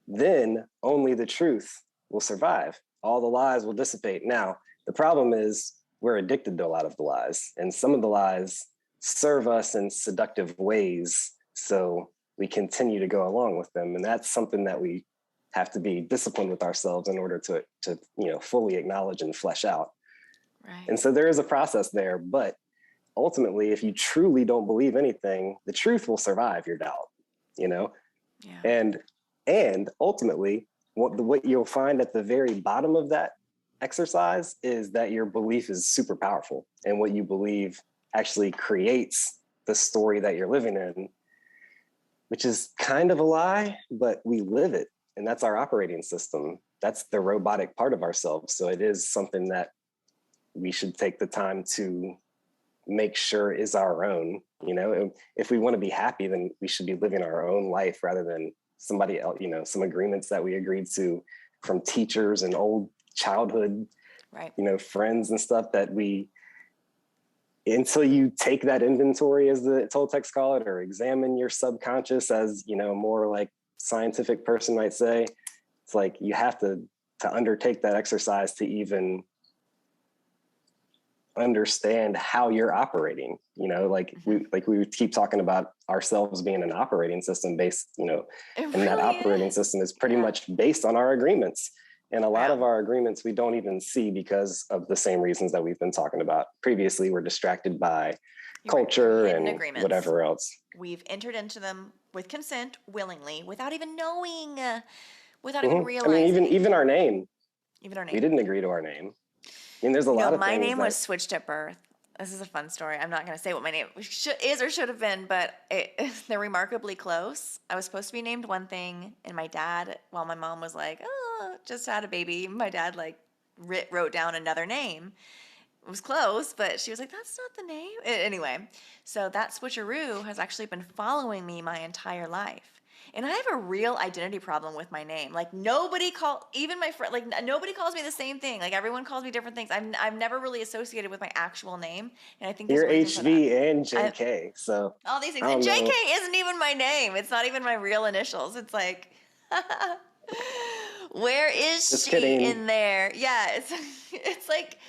Then only the truth will survive. All the lies will dissipate. Now, the problem is we're addicted to a lot of the lies, and some of the lies serve us in seductive ways. So we continue to go along with them. And that's something that we have to be disciplined with ourselves in order to fully acknowledge and flesh out. Right. And so there is a process there, but ultimately, if you truly don't believe anything, the truth will survive your doubt, Yeah. And ultimately, what you'll find at the very bottom of that exercise is that your belief is super powerful, and what you believe actually creates the story that you're living in, which is kind of a lie, but we live it. And that's our operating system. That's the robotic part of ourselves. So it is something that we should take the time to make sure is our own. If we want to be happy, then we should be living our own life rather than somebody else, some agreements that we agreed to from teachers and old childhood, right. Friends and stuff that until you take that inventory, as the Toltecs call it, or examine your subconscious, as, more like scientific person might say, it's like you have to undertake that exercise to even understand how you're operating, we keep talking about ourselves being an operating system based, and that operating system is pretty much based on our agreements. And a lot of our agreements we don't even see because of the same reasons that we've been talking about previously. We're distracted by culture and whatever else. We've entered into them with consent, willingly, without even knowing, without even realizing. I mean, even our name. Even our name. We didn't agree to our name. I mean, there's a lot of things. My name was switched at birth. This is a fun story. I'm not going to say what my name is or should have been, but they're remarkably close. I was supposed to be named one thing, and my dad, while my mom was like, oh, just had a baby, my dad wrote down another name. It was close, but she was like, that's not the name. Anyway, so that switcheroo has actually been following me my entire life. And I have a real identity problem with my name. Nobody even my friend, nobody calls me the same thing. Everyone calls me different things. I'm never really associated with my actual name. And I think you're HV and JK. So all these things. And JK isn't even my name. It's not even my real initials. It's like, where is Just she kidding. in there? Yeah, it's like,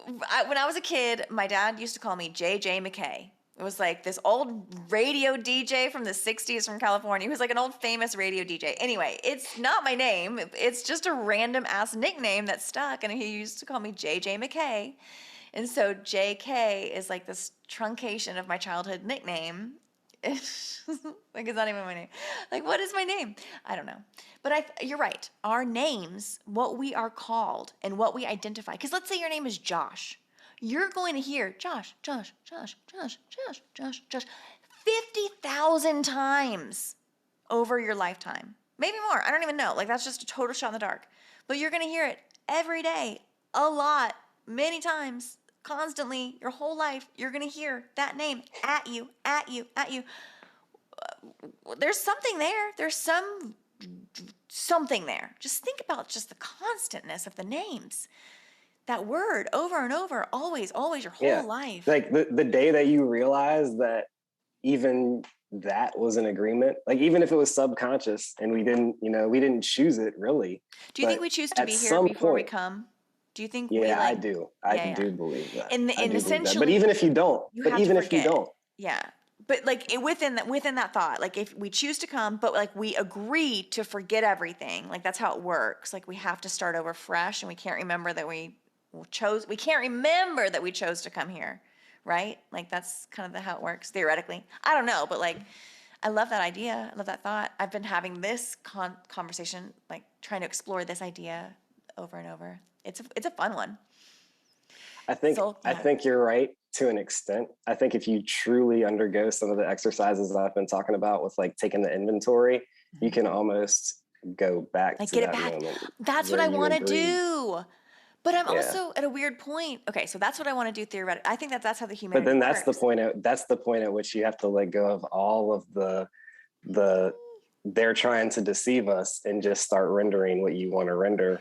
when I was a kid, my dad used to call me JJ McKay. It was like this old radio DJ from the 60s from California. He was like an old famous radio DJ. Anyway, it's not my name. It's just a random ass nickname that stuck. And he used to call me JJ McKay. And so JK is like this truncation of my childhood nickname. It's not even my name. What is my name? I don't know. But you're right. Our names, what we are called and what we identify. Because let's say your name is Josh. You're going to hear Josh, 50,000 times over your lifetime. Maybe more. I don't even know. That's just a total shot in the dark. But you're going to hear it every day, a lot, many times, constantly, your whole life. You're going to hear that name at you. There's something there. There's something there. Just think about just the constantness of the names. That word over and over, always your whole life. The day that you realize that even that was an agreement, even if it was subconscious and we didn't choose it really. Do you think we choose to be here before we come? Do you think I do. I do believe that. And essentially, but even if you don't, yeah. But within that thought, if we choose to come, but we agree to forget everything, that's how it works. We have to start over fresh, and we can't remember that we chose to come here, right? That's kind of how it works theoretically. I don't know, but I love that idea. I love that thought. I've been having this conversation, trying to explore this idea over and over. It's a fun one. I think you're right to an extent. I think if you truly undergo some of the exercises that I've been talking about with taking the inventory, you can almost go back to that moment. That's what I want to do. But I'm also at a weird point. Okay, so that's what I want to do theoretically. I think that's how the humanity But then works. that's the point at which you have to let go of all of the they're trying to deceive us and just start rendering what you want to render.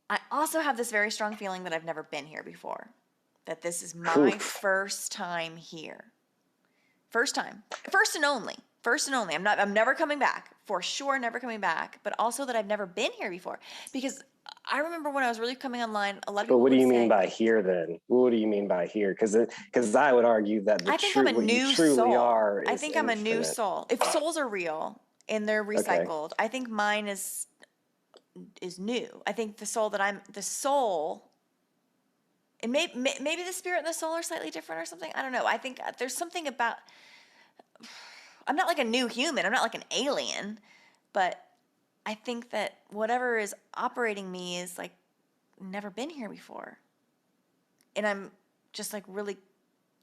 I also have this very strong feeling that I've never been here before. That this is my first time here. First time. First and only. I'm never coming back. For sure, never coming back. But also that I've never been here before. Because I remember when I was really coming online, a lot of But people what do would you say, mean by here then? What do you mean by here? Because I would argue that I think I'm a what you new truly soul. are I is think I'm a new infinite. soul. If souls are real and they're Okay. recycled, I think mine is new. I think the soul, and maybe the spirit and the soul are slightly different or something. I don't know. I think there's something about, I'm not like a new human. I'm not like an alien, but I think that whatever is operating me is like never been here before. And I'm just like really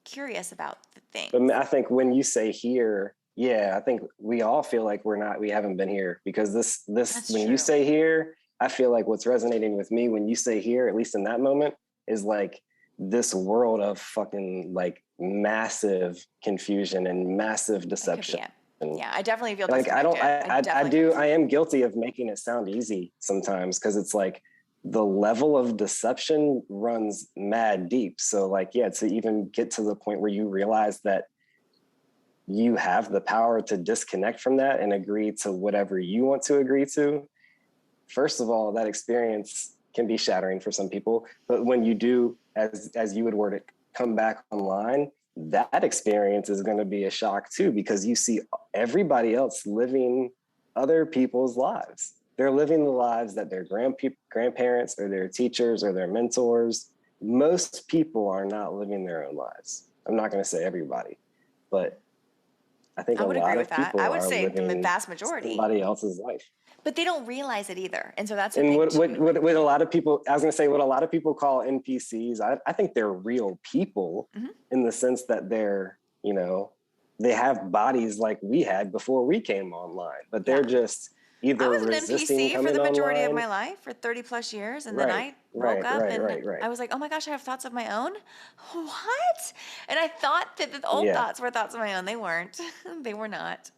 curious about the But things. I think when you say here, yeah, I think we all feel like we haven't been here, because That's when you true. say here, I feel like what's resonating with me when you say here, at least in that moment, is like this world of fucking like massive confusion and massive It could be deception. it. Yeah, I definitely feel Like disconnected. I am guilty of making it sound easy sometimes, because it's like the level of deception runs mad deep. So like, yeah, to even get to the point where you realize that you have the power to disconnect from that and agree to whatever you want to agree to. First of all, that experience can be shattering for some people, but when you do, as you would word it, come back online, that experience is going to be a shock too, because you see everybody else living other people's lives. They're living the lives that their grandparents or their teachers or their mentors. Most people are not living their own lives. I'm not going to say everybody, but I think I a would agree lot with of that. I people would are say the living vast majority, somebody else's life. but they don't realize it either. And so that's the And thing too. what a lot of people, I was going to say, what a lot of people call NPCs, I think they're real people in the sense that they're, they have bodies like we had before we came online, but they're just I either was an resisting NPC for coming the majority of online. my life, for 30 plus years. And then Right, I woke right, up right, and right, right. I was like, oh my gosh, I have thoughts of my own. What? And I thought that the old Yeah, thoughts were thoughts of my own. They weren't. They were not.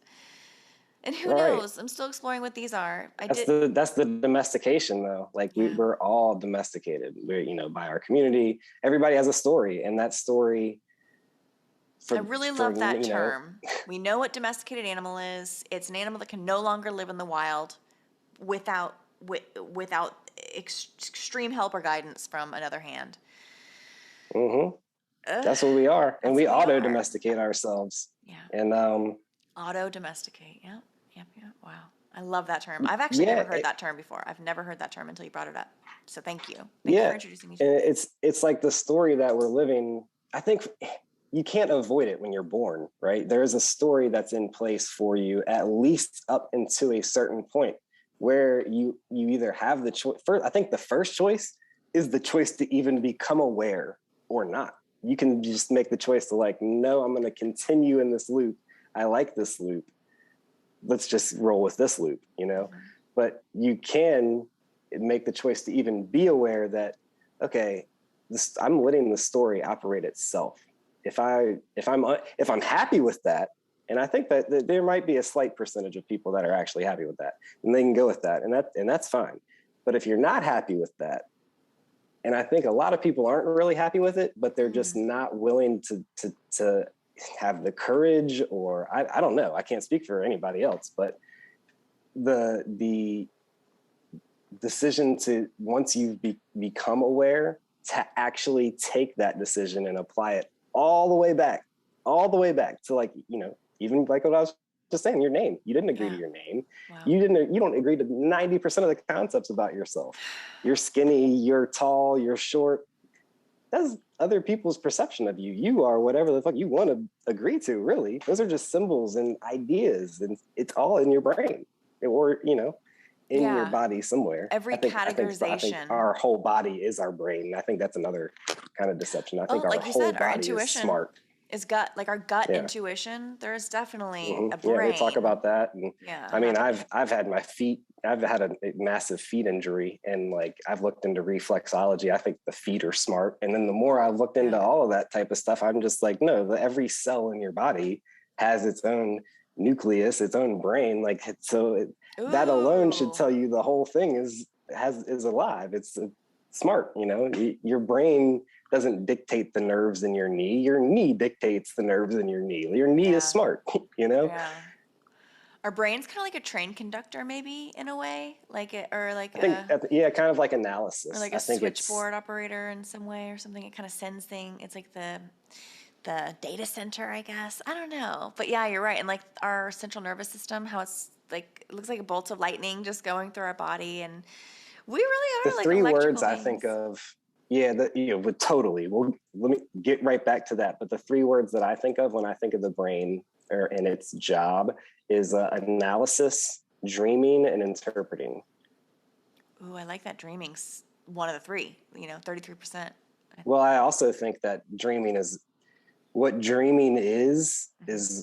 And who right. knows? I'm still exploring what these are. That's the domestication though. Like Yeah. we're all domesticated. We're, by our community. Everybody has a story, and that story I really love that term. We know what domesticated animal is. It's an animal that can no longer live in the wild without extreme help or guidance from another hand. Mm-hmm. Ugh, That's what we are, and that's we what we auto are. domesticate ourselves. Yeah. And Auto domesticate. Yep. Yep. Yep. Wow. I love that term. I've actually never yeah, heard that term before. I've never heard that term until you brought it up. So thank you. Thank you for yeah, introducing me to and it. it's like the story that we're living. I think you can't avoid it when you're born, right? There is a story that's in place for you, at least up until a certain point, where you either have the choice. First, I think the first choice is the choice to even become aware or not. You can just make the choice to like, no, I'm going to continue in this loop. I like this loop. Let's just roll with this loop, But you can make the choice to even be aware that, okay, I'm letting the story operate itself. If I'm happy with that, and I think that there might be a slight percentage of people that are actually happy with that, and they can go with that, and that's fine. But if you're not happy with that, and I think a lot of people aren't really happy with it, but they're just not willing to have the courage, or I don't know. I can't speak for anybody else, but the decision to, once you've become aware, to actually take that decision and apply it all the way back to like, even like what I was just saying, your name. You didn't agree to your name. Wow. You don't agree to 90% of the concepts about yourself. You're skinny, you're tall, you're short. That's other people's perception of you. You are whatever the fuck you want to agree to, really. Those are just symbols and ideas, and it's all in your brain, or, in your body somewhere. Every I think our whole body is our brain. I think that's another kind of deception. I think our like you whole said, our body is intuition smart. is gut, like our gut intuition. There's definitely a brain. Yeah, they talk about that. And yeah. I mean, I've had a massive feet injury, and like I've looked into reflexology. I think the feet are smart. And then the more I've looked into all of that type of stuff, I'm just like, no, every cell in your body has its own nucleus, its own brain. Like, that alone should tell you the whole thing is alive. It's smart. Your brain doesn't dictate the nerves in your knee. Your knee dictates the nerves in your knee. Your knee is smart. Yeah. Our brain's kind of like a train conductor, maybe in a way, like it, or like I think, yeah, kind of like analysis. or like I a think it's switchboard operator in some way or something. It kind of sends thing. It's like the data center, I guess. I don't know, but yeah, you're right. And like our central nervous system, how it's like it looks like a bolt of lightning just going through our body, and we really the are like three electrical words I beings. think of. Yeah, but totally. Well, let me get right back to that. But the three words that I think of when I think of the brain and its job is analysis, dreaming, and interpreting. Ooh, I like that. Dreaming's one of the three. 33%. Well, I also think that dreaming is what dreaming is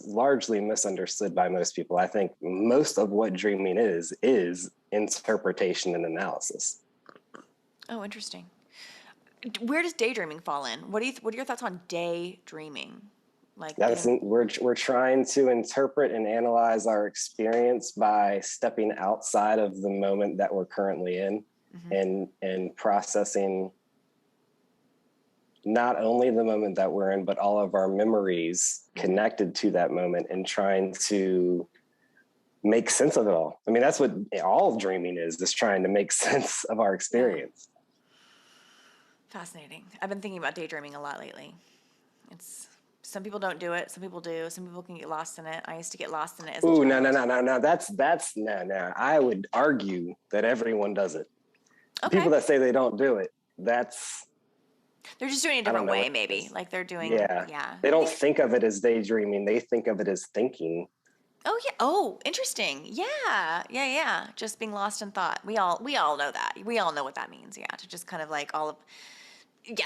largely misunderstood by most people. I think most of what dreaming is interpretation and analysis. Oh, interesting. Where does daydreaming fall in? What are your thoughts on daydreaming? Like we're trying to interpret and analyze our experience by stepping outside of the moment that we're currently in, and processing not only the moment that we're in, but all of our memories connected to that moment, and trying to make sense of it all. I mean, that's what all dreaming is trying to make sense of our experience. Fascinating. I've been thinking about daydreaming a lot lately. Some people don't do it. Some people do. Some people can get lost in it. I used to get lost in it as a child. No. That's no. I would argue that everyone does it. Okay. People that say they don't do it, they're just doing it a different way, maybe. Like they're doing, yeah. They don't think of it as daydreaming. They think of it as thinking. Oh yeah. Oh, interesting. Yeah. Just being lost in thought. We all know that. We all know what that means. Yeah, to just kind of like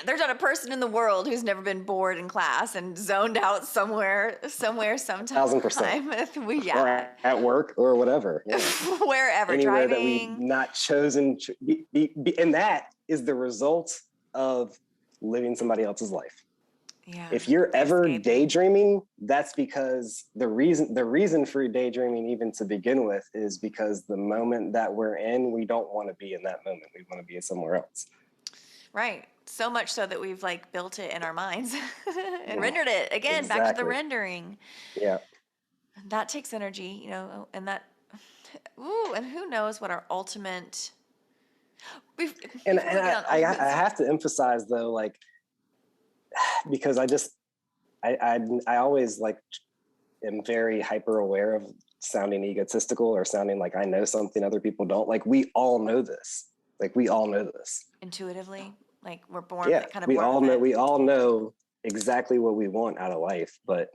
there's not a person in the world who's never been bored in class and zoned out somewhere sometime. 1,000%. Or at work or whatever. Yeah. Wherever. Anywhere driving. that we've not chosen. And that is the result of living somebody else's life. Yeah. If you're ever daydreaming, that's because the reason for daydreaming even to begin with is because the moment that we're in, we don't want to be in that moment. We want to be somewhere else. Right. So much so that we've like built it in our minds and rendered it again, back to the rendering. Yeah. That takes energy, and that, and who knows what our ultimate. I have to emphasize though, like, because I always like am very hyper aware of sounding egotistical or sounding like I know something other people don't. Like we all know this. Intuitively, like we're born. Yeah, kind of we born all with know. it. We all know exactly what we want out of life, but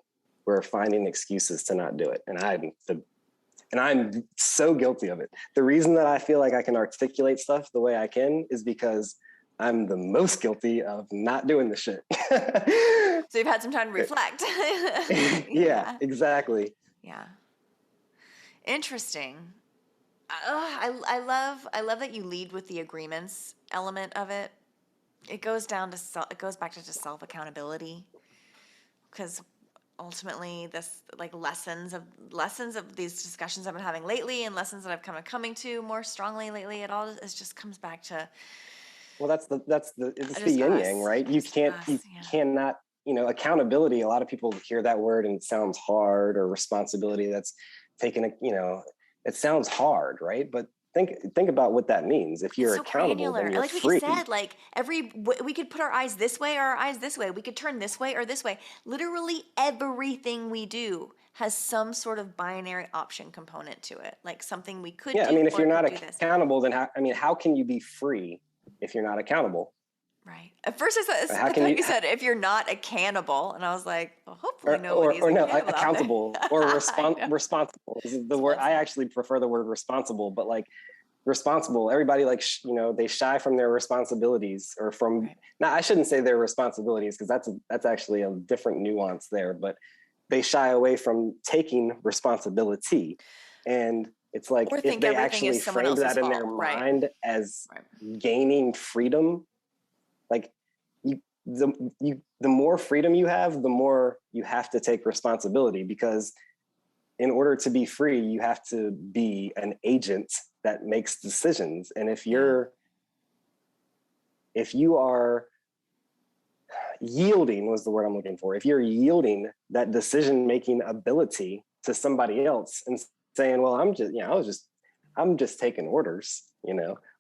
we're finding excuses to not do it. And I'm so guilty of it. The reason that I feel like I can articulate stuff the way I can is because I'm the most guilty of not doing the shit. So you've had some time to reflect. Yeah, exactly. Yeah. Interesting. I love that you lead with the agreements element of it. It goes back to just self accountability, because ultimately this like lessons of these discussions I've been having lately, and lessons that I've kind of coming to more strongly lately. It all just comes back to. Well, it's the yin yang, right? You cannot, accountability. A lot of people hear that word and it sounds hard, or responsibility. That's taken it sounds hard, right? But think about what that means. If you're accountable, then you're like free. Like you said, like we could put our eyes this way or our eyes this way. We could turn this way or this way. Literally everything we do has some sort of binary option component to it. Like something we could do. Yeah, I mean, if you're not accountable, then how can you be free if you're not accountable? Right. At first I thought you said if you're not a cannibal, and I was like, well, hopefully nobody's accountable or responsible is the word. I actually prefer the word responsible, but like responsible, everybody they shy from their responsibilities, or from now I shouldn't say their responsibilities, because that's actually a different nuance there, but they shy away from taking responsibility. And it's like if they actually framed that in their mind as gaining freedom, like the more freedom you have, the more you have to take responsibility, because in order to be free, you have to be an agent that makes decisions. And if you are yielding, was the word I'm looking for, if you're yielding that decision-making ability to somebody else saying, well, I'm just taking orders,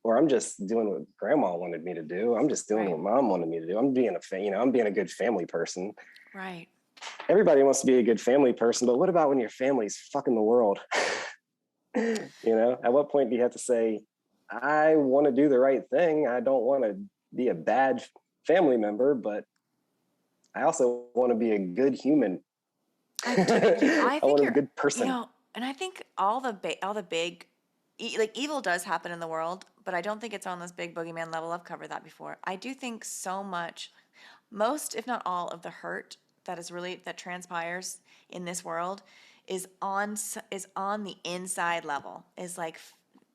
or I'm just doing what grandma wanted me to do. I'm just doing what mom wanted me to do. I'm being I'm being a good family person. Right. Everybody wants to be a good family person, but what about when your family's fucking the world? At what point do you have to say, I want to do the right thing. I don't want to be a bad family member, but I also want to be a good human. I think want to be you're a good person. And I think all the big, like evil does happen in the world, but I don't think it's on this big boogeyman level. I've covered that before. I do think so much, most, if not all, of the hurt that transpires in this world is on the inside level, is like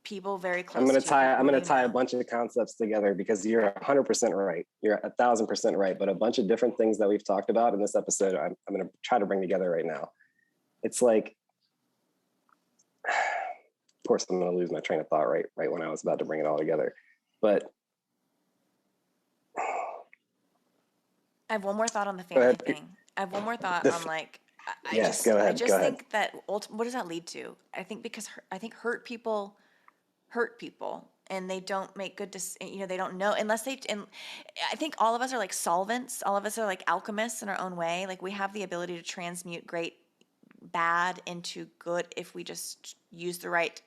people very close to you. I'm going to tie a bunch of concepts together because you're 100% right. You're 1,000% right. But a bunch of different things that we've talked about in this episode, I'm going to try to bring together right now. It's like, of course, I'm going to lose my train of thought right when I was about to bring it all together. But I have one more thought on the family thing. I have one more thought on like, I just think that what does that lead to? I think because hurt people and they don't make good they don't know unless and I think all of us are like solvents. All of us are like alchemists in our own way. Like we have the ability to transmute bad into good if we just use the right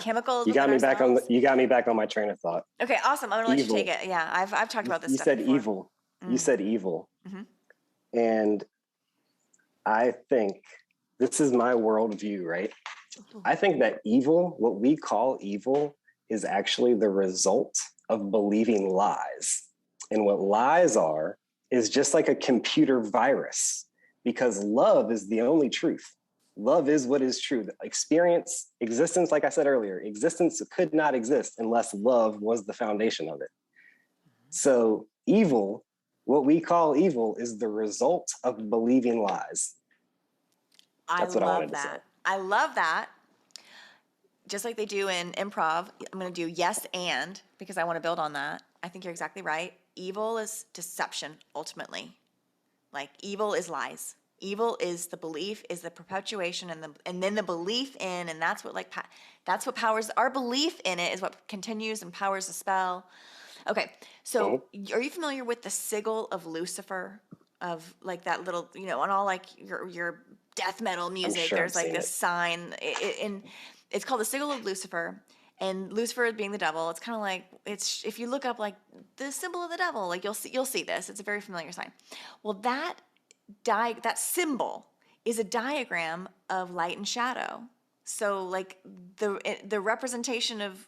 chemicals. You got me back on my train of thought. Okay, awesome. I'm gonna let you take it. Yeah, I've talked about this. You said before. Evil. You said evil, and I think this is my worldview, right? I think that evil, what we call evil, is actually the result of believing lies. And what lies are is just like a computer virus, because love is the only truth. Love is what is true. Existence, like I said earlier, existence could not exist unless love was the foundation of it. So evil, what we call evil, is the result of believing lies. That's what I wanted to say. I love that. Just like they do in improv, I'm going to do yes and, because I want to build on that. I think you're exactly right. Evil is deception, ultimately. Like, evil is lies. Evil is the belief, is the perpetuation, and then the belief in, and that's what powers, our belief in it is what continues and powers the spell. Okay, so are you familiar with the Sigil of Lucifer? Of like that little, on all like your death metal music, there's like this sign, and it's called the Sigil of Lucifer, and Lucifer being the devil. It's kind of like, if you look up like the symbol of the devil, like you'll see this. It's a very familiar sign. Well, that symbol is a diagram of light and shadow. So like the representation of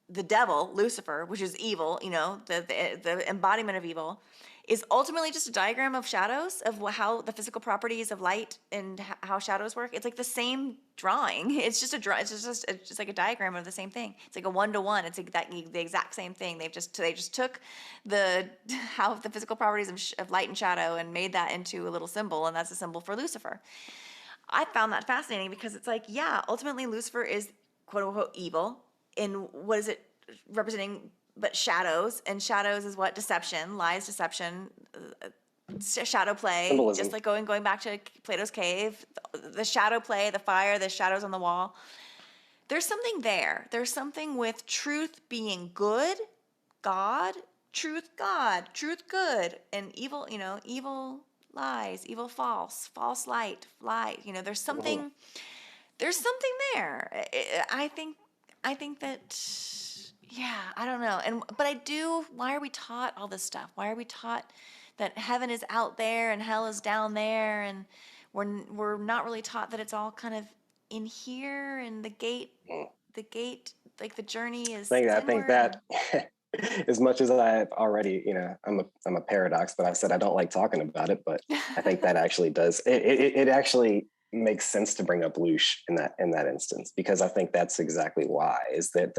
the devil, Lucifer, which is evil, the embodiment of evil, is ultimately just a diagram of shadows, of how the physical properties of light and how shadows work. It's like the same drawing. It's just it's just like a diagram of the same thing. It's like a 1-to-1. It's like the exact same thing. They just took how the physical properties of light and shadow and made that into a little symbol, and that's a symbol for Lucifer. I found that fascinating because it's like, yeah, ultimately Lucifer is quote unquote evil. And what is it representing but shadows? And shadows is what? Deception, lies, deception, shadow play. Symbolism. Just like going back to Plato's cave, the shadow play, the fire, the shadows on the wall. There's something there. There's something with truth being good, God, truth, good, and evil, evil lies, evil false light, lie. There's something there. I think that, yeah, I don't know. Why are we taught all this stuff? Why are we taught that heaven is out there and hell is down there? And we're not really taught that it's all kind of in here, and the gate, like the journey is I think that as much as I've already, I'm a paradox, but I said I don't like talking about it, but I think that actually does. It actually makes sense to bring up Luce in that instance, because I think that's exactly why, is that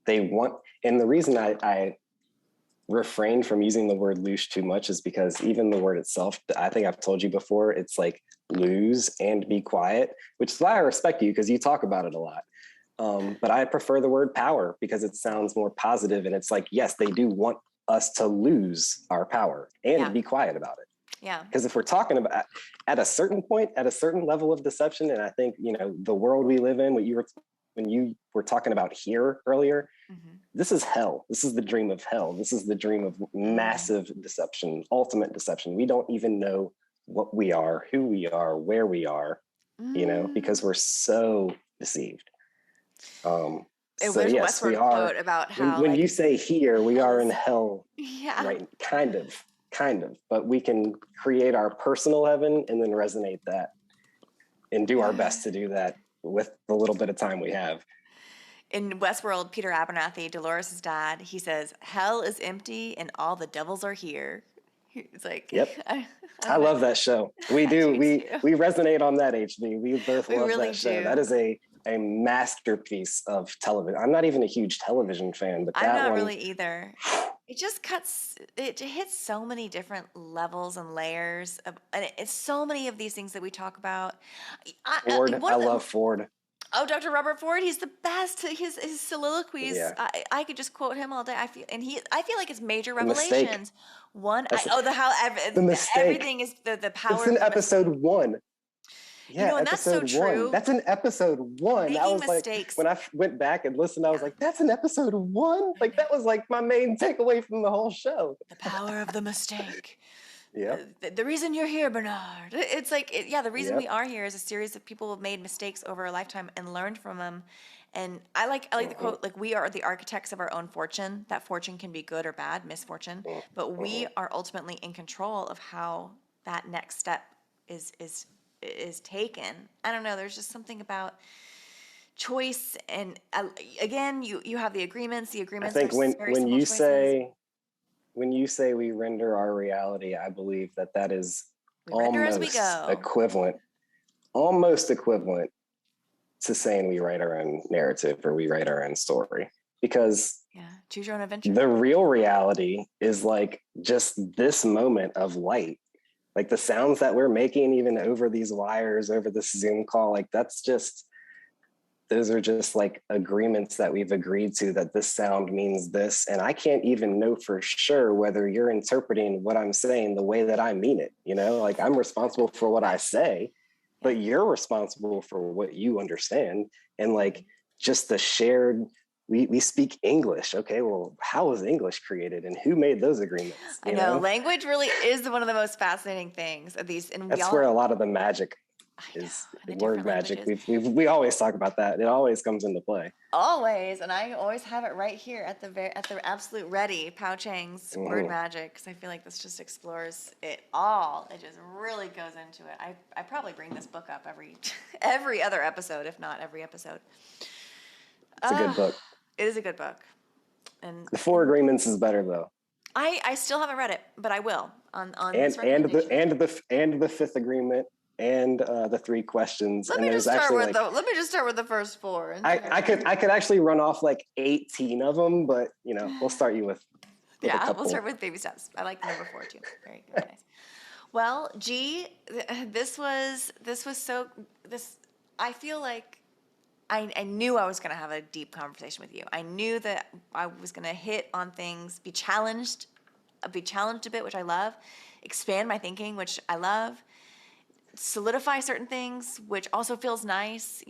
they want, and the reason I refrain from using the word Luce too much is because even the word itself, I think I've told you before, it's like lose and be quiet, which is why I respect you, because you talk about it a lot. But I prefer the word power because it sounds more positive, and it's like, yes, they do want us to lose our power and be quiet about it. Yeah. Because if we're talking about at a certain point, at a certain level of deception, and I think, the world we live in, when you were talking about here earlier, this is hell. This is the dream of hell. This is the dream of massive deception, ultimate deception. We don't even know what we are, who we are, where we are, because we're so deceived. There's a Westworld quote about how when you say here, we are in hell, yeah, right? Kind of, but we can create our personal heaven and then resonate that and do our best to do that with the little bit of time we have. In Westworld, Peter Abernathy, Dolores' dad, he says, "Hell is empty and all the devils are here." It's like, yep. I love that show. We do. We resonate on that, HB. We both love really that show. Do. That is a masterpiece of television. I'm not even a huge television fan, but I'm not one, really either. It just it hits so many different levels and layers and it's so many of these things that we talk about. Ford, I love Ford. Oh, Dr. Robert Ford, he's the best. His soliloquies, Yeah. I could just quote him all day. I feel like his major revelations. Everything is the power. It's in episode 1. Yeah, and that's so true. That's in episode 1. Making I was mistakes. like, when I went back and listened, I was like, that's in episode 1? Like, that was like my main takeaway from the whole show. The power of the mistake. Yeah. The reason you're here, Bernard. It's like, the reason we are here is a series of people who have made mistakes over a lifetime and learned from them. And I like the quote, like, we are the architects of our own fortune. That fortune can be good or bad, misfortune, but we are ultimately in control of how that next step is taken. I don't know. There's just something about choice. And again, you have the agreements. I think when you say we render our reality, I believe that is almost equivalent to saying we write our own narrative or we write our own story. Because choose your own adventure. The real reality is like just this moment of light. Like the sounds that we're making even over these wires, over this Zoom call, like those are just like agreements that we've agreed to, that this sound means this. And I can't even know for sure whether you're interpreting what I'm saying the way that I mean it. Like I'm responsible for what I say, but you're responsible for what you understand. And like just the shared, we speak English. Okay, well, how was English created and who made those agreements? I know language really is one of the most fascinating things of these. And that's where a lot of the magic is, word magic. We always talk about that. It always comes into play. Always, and I always have it right here at the absolute ready. Pao Chang's word magic, because I feel like this just explores it all. It just really goes into it. I probably bring this book up every other episode, if not every episode. It's a good book. It is a good book, and the 4 Agreements is better though. I still haven't read it, but I will on and the 5th Agreement. And the 3 questions. Let me just start with the first 4. I could actually run off like 18 of them, but we'll start you with we'll start with baby steps. I like the number 4 too. Very nice. Well, G, this was so. I feel like I knew I was going to have a deep conversation with you. I knew that I was going to hit on things, be challenged a bit, which I love, expand my thinking, which I love. Solidify certain things, which also feels nice.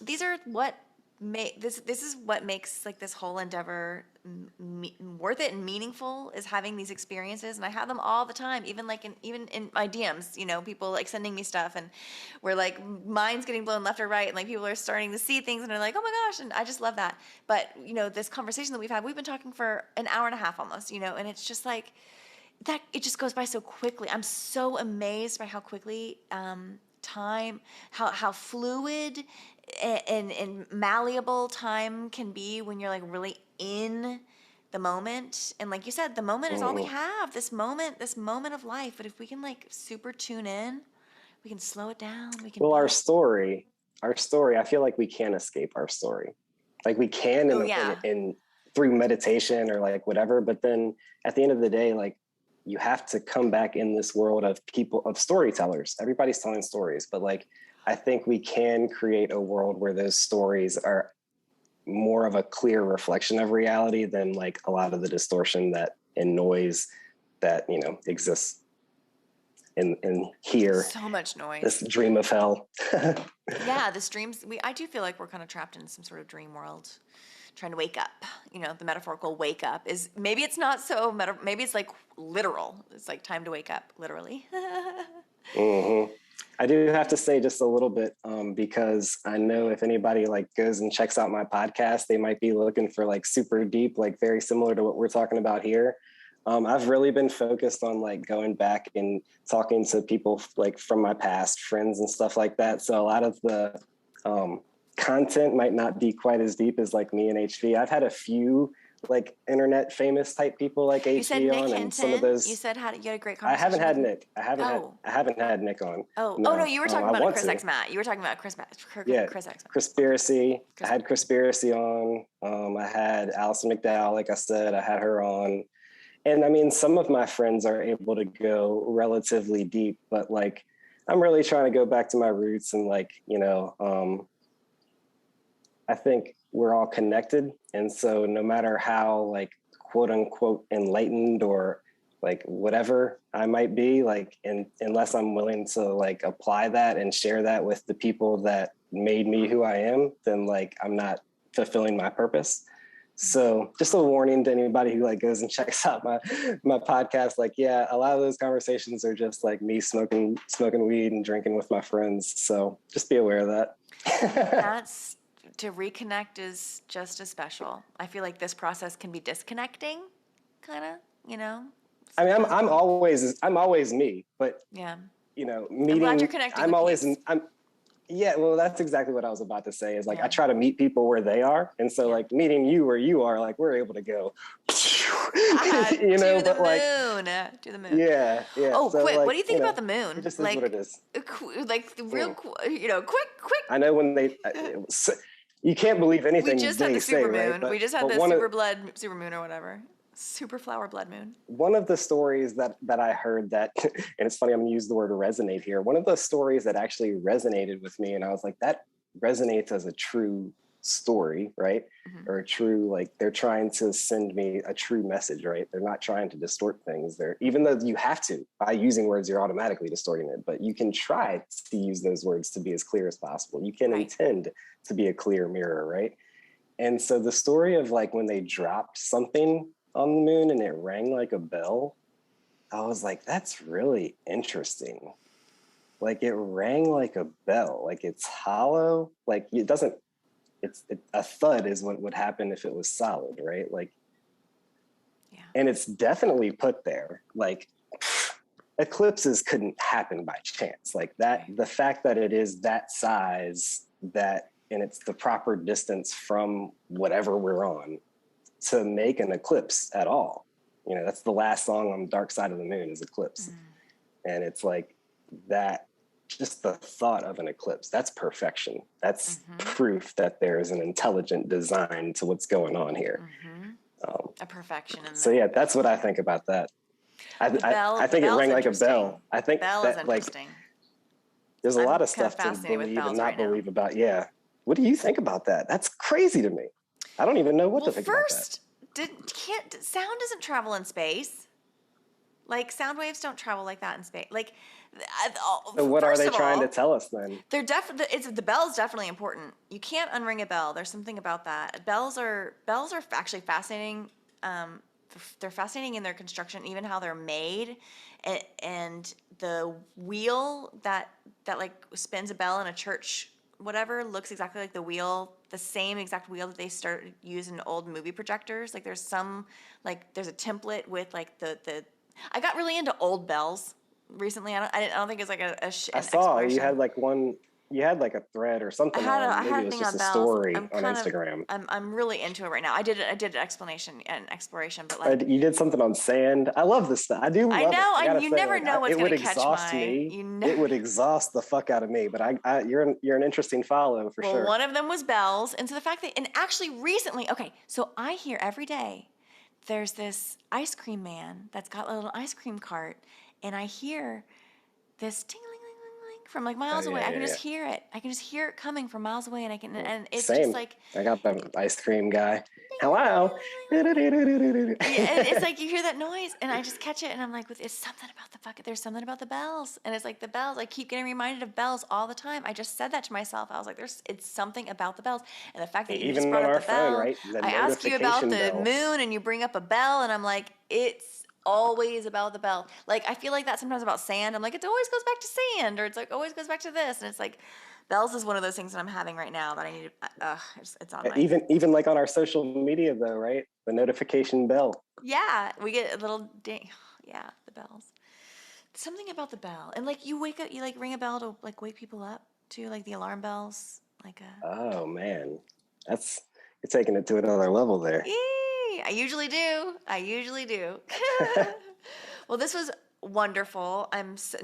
These are what this is what makes like this whole endeavor worth it and meaningful, is having these experiences. And I have them all the time, even in my DMs. People like sending me stuff, and we're like minds getting blown left or right, and like people are starting to see things, and they're like, oh my gosh, and I just love that. But this conversation that we've been talking for an hour and a half almost, and it's just like. That it just goes by so quickly. I'm so amazed by how quickly time, how fluid and malleable time can be when you're like really in the moment. And like you said, the moment is all we have. This moment of life. But if we can like super tune in, we can slow it down. Our story. I feel like we can't escape our story. Like we can in through meditation or like whatever. But then at the end of the day, like. You have to come back in this world of storytellers. Everybody's telling stories, but like, I think we can create a world where those stories are more of a clear reflection of reality than like a lot of the distortion and noise that, exists in here. So much noise. This dream of hell. Yeah, this dreams. I do feel like we're kind of trapped in some sort of dream world, trying to wake up. The metaphorical wake up is, maybe it's not so maybe it's like literal. It's like time to wake up, literally. Mm-hmm. I do have to say just a little bit, because I know if anybody like goes and checks out my podcast, they might be looking for like super deep, like very similar to what we're talking about here. I've really been focused on like going back and talking to people like from my past, friends and stuff like that. So a lot of the content might not be quite as deep as like me and HV. I've had a few like internet famous type people like HV You said Nick on, Hinton. and some of those. You said you had a great conversation. I haven't had Nick. I haven't had Nick on. No, you were talking about Chris X Matt. You were talking about Chris X Matt. Conspiracy. I had Conspiracy on. I had Alison McDowell, like I said, I had her on. And I mean, some of my friends are able to go relatively deep, but like, I'm really trying to go back to my roots and like, I think we're all connected. And so no matter how like, quote unquote, enlightened or like whatever I might be, like, unless I'm willing to like apply that and share that with the people that made me who I am, then like, I'm not fulfilling my purpose. So just a warning to anybody who like goes and checks out my podcast. Like, yeah, a lot of those conversations are just like me smoking weed and drinking with my friends. So just be aware of that. That's to reconnect is just as special. I feel like this process can be disconnecting, kind of, I mean, I'm always me, but yeah, meeting. I'm glad you're connecting. Yeah, well, that's exactly what I was about to say is like, I try to meet people where they are. And so like meeting you where you are, like, we're able to go, to the moon. Yeah. Oh, so, quick. Like, what do you think about the moon? It just is what it is. Like real, quick. I know when you can't believe anything we just had the super moon. Right? We just had the super moon or whatever. Super flower blood moon. One of the stories that I heard that, and it's funny, I'm going to use the word resonate here. One of the stories that actually resonated with me, and I was like, that resonates as a true story, right? Mm-hmm. Or a true, like, they're trying to send me a true message, right? They're not trying to distort things. Even though you have to, by using words, you're automatically distorting it, but you can try to use those words to be as clear as possible. You can intend to be a clear mirror, right? And so the story of like when they dropped something on the moon and it rang like a bell, I was like, that's really interesting. Like it rang like a bell, like it's hollow, like it doesn't, a thud is what would happen if it was solid, right? Like, and it's definitely put there. Like eclipses couldn't happen by chance. Like that, the fact that it is that size, and it's the proper distance from whatever we're on to make an eclipse at all. That's the last song on Dark Side of the Moon is Eclipse. And it's like that, just the thought of an eclipse, that's perfection. That's proof that there is an intelligent design to what's going on here. A perfection. So yeah, that's what I think about that. I think it rang like a bell. I think bell that is interesting. Like, there's a lot of stuff to believe and not believe about. Yeah. What do you think about that? That's crazy to me. I don't even know what to think about that. Sound doesn't travel in space. Like sound waves don't travel like that in space. Like, so what are they trying to tell us then? They're the bell is definitely important. You can't unring a bell. There's something about that. Bells are actually fascinating. They're fascinating in their construction, even how they're made, and the wheel that like spins a bell in a church. Whatever looks exactly like the same exact wheel that they started using in old movie projectors. Like there's there's a template with like the I got really into old bells recently. I don't think it's like I saw you had like one. You had like a thread or something. I had a thing on bells. Story on Instagram. I'm really into it right now. I did an explanation and exploration, but like you did something on sand. I love this stuff. I do. Love it. You never know what's going to catch my. It would exhaust the fuck out of me. But you're an interesting follow for sure. One of them was bells, and so the fact that and actually recently, so I hear every day there's this ice cream man that's got a little ice cream cart, and I hear this ting-a-ling-ling-ling-ling, from like miles away. I can just hear it. I can just hear it coming from miles away, and it's Same. just like, I got the ice cream guy. Hello. it's like you hear that noise, and I just catch it, and I'm like, it's something about the fucking. There's something about the bells, and it's like the bells. I keep getting reminded of bells all the time. I just said that to myself. I was like, it's something about the bells, and the fact that you just brought up the bell. Right? The I ask you about the bell. moon, and you bring up a bell, and I'm like, it's always about the bell. Like, I feel like that sometimes about sand. I'm like, it always goes back to sand, or it's like always goes back to this, and it's like. Bells is one of those things that I'm having right now that I need to, it's on my... Even like on our social media though, right? The notification bell. Yeah, we get a little ding. Yeah, the bells. Something about the bell. And like you wake up, you like ring a bell to like wake people up too, like the alarm bells. Oh man, you're taking it to another level there. I usually do. Well, this was wonderful.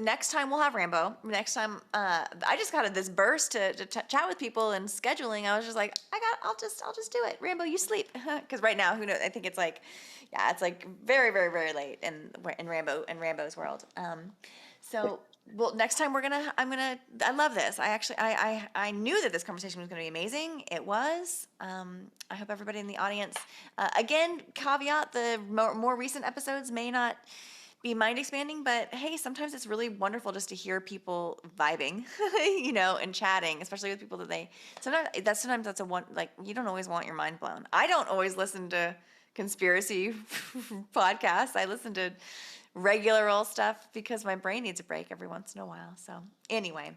Next time we'll have Rambo. Next time, I just got this burst to chat with people and scheduling. I was just like, I'll just do it. Rambo, you sleep, because right now, who knows? I think it's like, it's like very, very, very late in Rambo's world. Well, next time I love this. I knew that this conversation was going to be amazing. It was. I hope everybody in the audience, again, caveat, the more recent episodes may not be mind expanding, but hey, sometimes it's really wonderful just to hear people vibing, and chatting, especially with people that sometimes that's you don't always want your mind blown. I don't always listen to conspiracy podcasts. I listen to regular old stuff because my brain needs a break every once in a while. So anyway.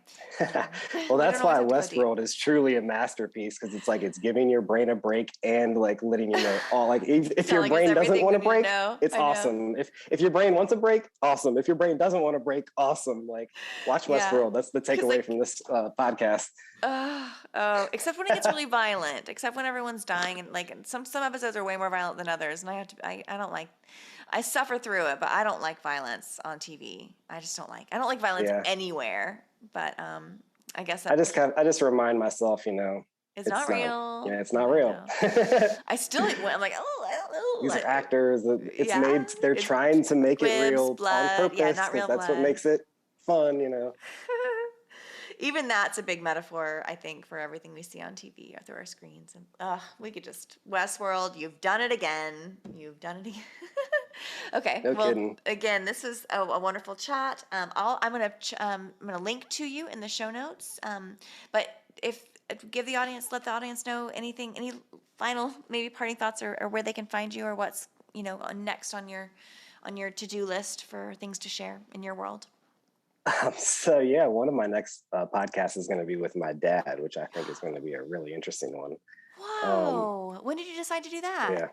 Well, that's why Westworld is truly a masterpiece, because it's like it's giving your brain a break and like letting you know all like if your brain doesn't want to break, it's awesome. If your brain wants a break, awesome. If your brain doesn't want to break, awesome. Like watch Westworld. That's the takeaway from this podcast. Except when it gets really violent, except when everyone's dying, and like some episodes are way more violent than others, and I don't like. I suffer through it, but I don't like violence on TV. I don't like violence anywhere. But I guess I just remind myself, it's not real. It's not real. I still I'm like, I don't know. These are actors. It's made. They're trying to make it real on purpose. Not real that's what makes it fun, Even that's a big metaphor, I think, for everything we see on TV or through our screens. And we could just Westworld. You've done it again. Okay. No kidding. Again, this was a wonderful chat. I'm gonna link to you in the show notes. But let the audience know anything, any final maybe parting thoughts or where they can find you or what's next on your to-do list for things to share in your world. One of my next podcasts is going to be with my dad, which I think is going to be a really interesting one. Whoa! When did you decide to do that? Yeah.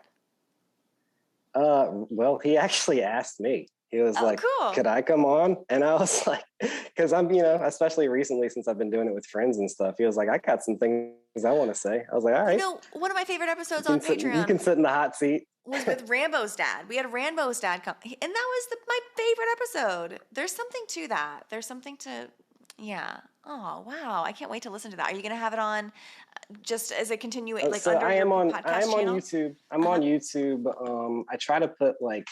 Well, he actually asked me. He was like, cool. Could I come on? And I was like, because I'm, especially recently since I've been doing it with friends and stuff, he was like, I got some things I want to say. I was like, all right. One of my favorite episodes on Patreon. You can sit in the hot seat. Was with Rambo's dad. We had Rambo's dad come, and that was my favorite episode. There's something to that. There's something to, yeah. Oh, wow. I can't wait to listen to that. Are you going to have it on just as a continuation? Like so I am on channel? YouTube. I'm on YouTube. I try to put like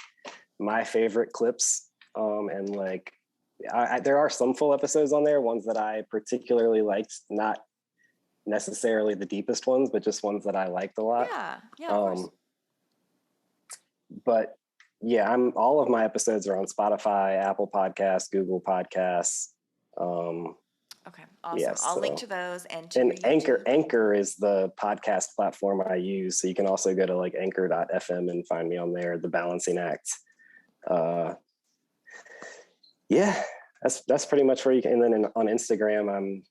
my favorite clips and like there are some full episodes on there, ones that I particularly liked, not necessarily the deepest ones, but just ones that I liked a lot. Yeah, of course. But yeah, all of my episodes are on Spotify, Apple Podcasts, Google Podcasts. Okay, awesome. Yeah, I'll link to those and Anchor is the podcast platform I use. So you can also go to like anchor.fm and find me on there, The Balancing Act. That's pretty much where you can. And then on Instagram, I'm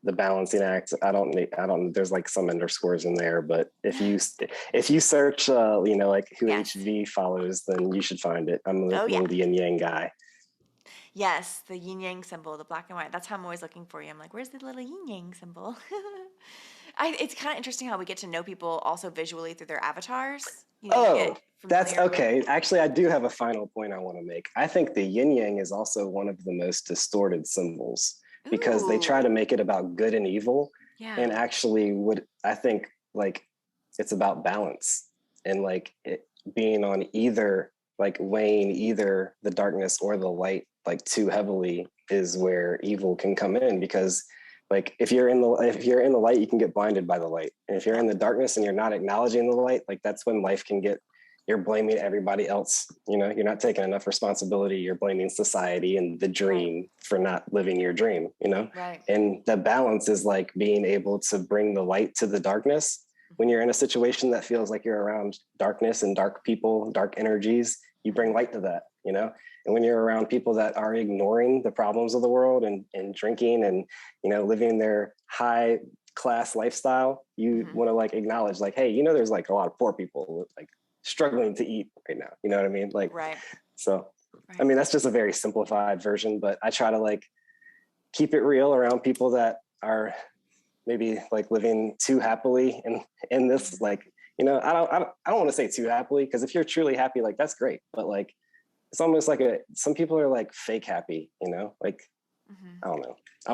The Balancing Act. I don't, there's like some underscores in there, but if you search, like who HV follows, then you should find it. I'm the yin yang guy. Yes, the yin yang symbol, the black and white. That's how I'm always looking for you. I'm like, where's the little yin yang symbol? It's kind of interesting how we get to know people also visually through their avatars. That's okay. Actually, I do have a final point I want to make. I think the yin yang is also one of the most distorted symbols because they try to make it about good and evil. Yeah. And actually I think like it's about balance and like it being on either, like weighing either the darkness or the light, like too heavily is where evil can come in, because like if you're in the light, you can get blinded by the light. And if you're in the darkness and you're not acknowledging the light, like that's when life can get, you're blaming everybody else. You know, you're not taking enough responsibility. You're blaming society and the dream for not living your dream, you know? Right. And the balance is like being able to bring the light to the darkness. When you're in a situation that feels like you're around darkness and dark people, dark energies, you bring light to that, you know? And when you're around people that are ignoring the problems of the world and drinking and, you know, living their high class lifestyle, you want to like acknowledge like, hey, you know, there's like a lot of poor people like struggling to eat right now. You know what I mean? Like, right. So, I mean, that's just a very simplified version, but I try to like keep it real around people that are maybe like living too happily in this, like, you know, I don't want to say too happily, because if you're truly happy, like that's great. But like, it's almost like some people are like fake happy, you know, like, I don't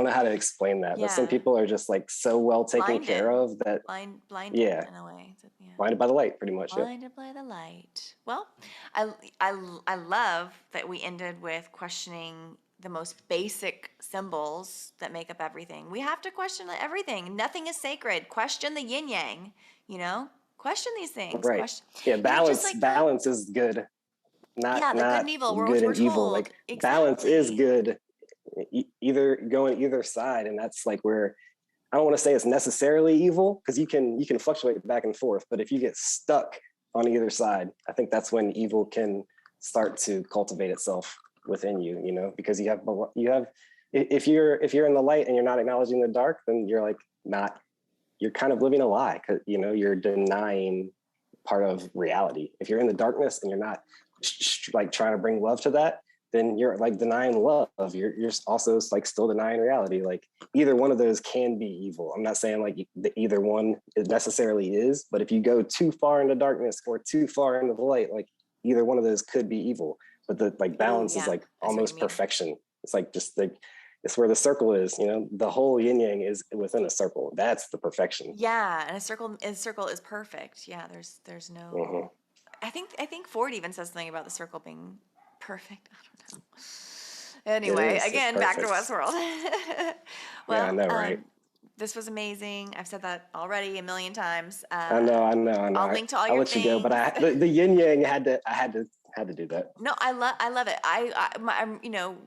know how to explain that, but some people are just like so well taken care of that blinded in a way. Blinded by the light, pretty much. Blinded by the light. Well, I love that we ended with questioning the most basic symbols that make up everything. We have to question everything. Nothing is sacred. Question the yin yang, you know? Question these things. Right. Balance is good. Not good and evil. Good and evil. Like exactly. Balance is good. Either going either side, and that's like where I don't want to say it's necessarily evil, because you can fluctuate back and forth. But if you get stuck on either side, I think that's when evil can start to cultivate itself within you. You know, because you have if you're in the light and you're not acknowledging the dark, then you're kind of living a lie, because you know you're denying part of reality. If you're in the darkness and you're not like trying to bring love to that, then you're like denying love. You're also like still denying reality. Like either one of those can be evil. I'm not saying like either one necessarily is, but if you go too far into darkness or too far into the light, like either one of those could be evil. But the like balance is like almost perfection. It's like just like, it's where the circle is, you know, the whole yin yang is within a circle. That's the perfection. Yeah. And a circle is perfect. Yeah. There's no, I think Ford even says something about the circle being perfect. I don't know. Anyway, again, back to Westworld. Well, yeah, I know, right? This was amazing. I've said that already a million times. I know. I'll link to all your things. I'll let you go, but the yin yang I had to do that. No, I love it. I'm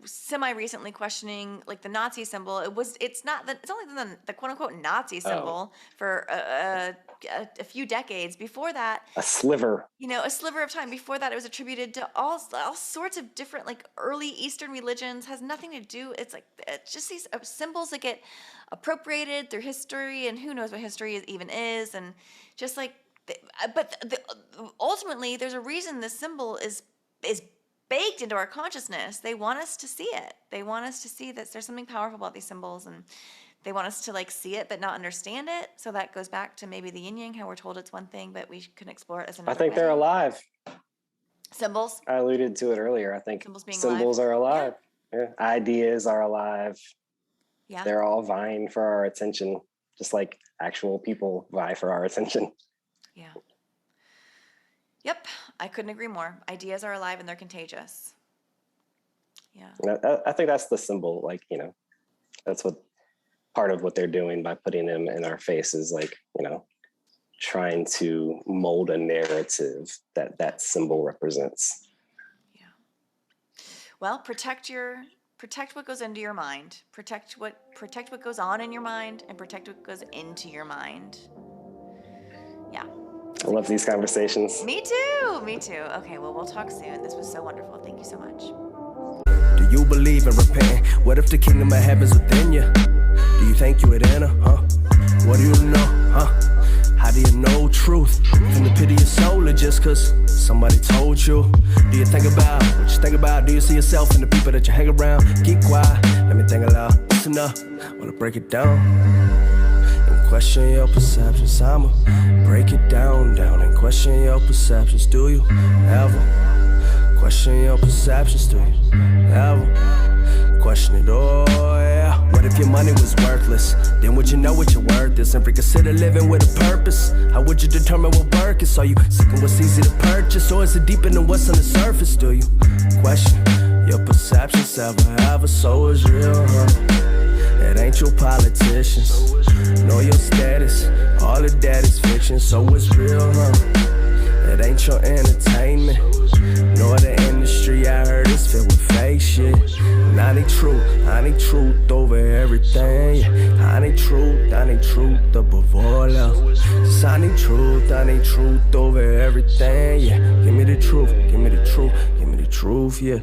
semi recently questioning like the Nazi symbol. It's only the quote unquote Nazi symbol for a few decades. Before that, a sliver of time. Before that, it was attributed to all sorts of different like early Eastern religions. Has nothing to do. It's like it's just these symbols that get appropriated through history, and who knows what history even is, and just like. But ultimately, there's a reason this symbol is baked into our consciousness. They want us to see it. They want us to see that there's something powerful about these symbols, and they want us to like see it but not understand it. So that goes back to maybe the yin yang, how we're told it's one thing, but we can explore it as another. I think they're alive. Symbols. I alluded to it earlier. I think symbols are alive. Yeah. Ideas are alive. Yeah. They're all vying for our attention, just like actual people vie for our attention. Yeah. Yep. I couldn't agree more. Ideas are alive and they're contagious. Yeah. I think that's the symbol. Like, you know, that's what part of what they're doing by putting them in our faces, like, you know, trying to mold a narrative that symbol represents. Yeah. Well, protect what goes into your mind. Protect what goes on in your mind, and protect what goes into your mind. Yeah. I love these conversations. Me too. Okay, well, we'll talk soon. This was so wonderful. Thank you so much. Do you believe in repenting? What if the kingdom of heaven's within you? Do you think you would enter, huh? What do you know, huh? How do you know truth? From the pit of your soul, or just cause somebody told you? Do you think about what you think about? Do you see yourself in the people that you hang around? Keep quiet, let me think aloud. Listen up, wanna break it down. Question your perceptions, I'ma break it down and question your perceptions. Do you ever question your perceptions? Do you ever question it? Oh yeah. What if your money was worthless? Then would you know what your worth is and reconsider living with a purpose? How would you determine what work is? Are you seeking what's easy to purchase, or is it deeper than what's on the surface? Do you question Your perception's ever, so is real, huh? It ain't your politicians, nor your status. All of that is fiction, so it's real, huh? It ain't your entertainment, nor the industry. I heard it's filled with fake shit. I need truth over everything. Yeah. I need truth above all else. Just I need truth over everything. Yeah, give me the truth, give me the truth, give me the truth, yeah.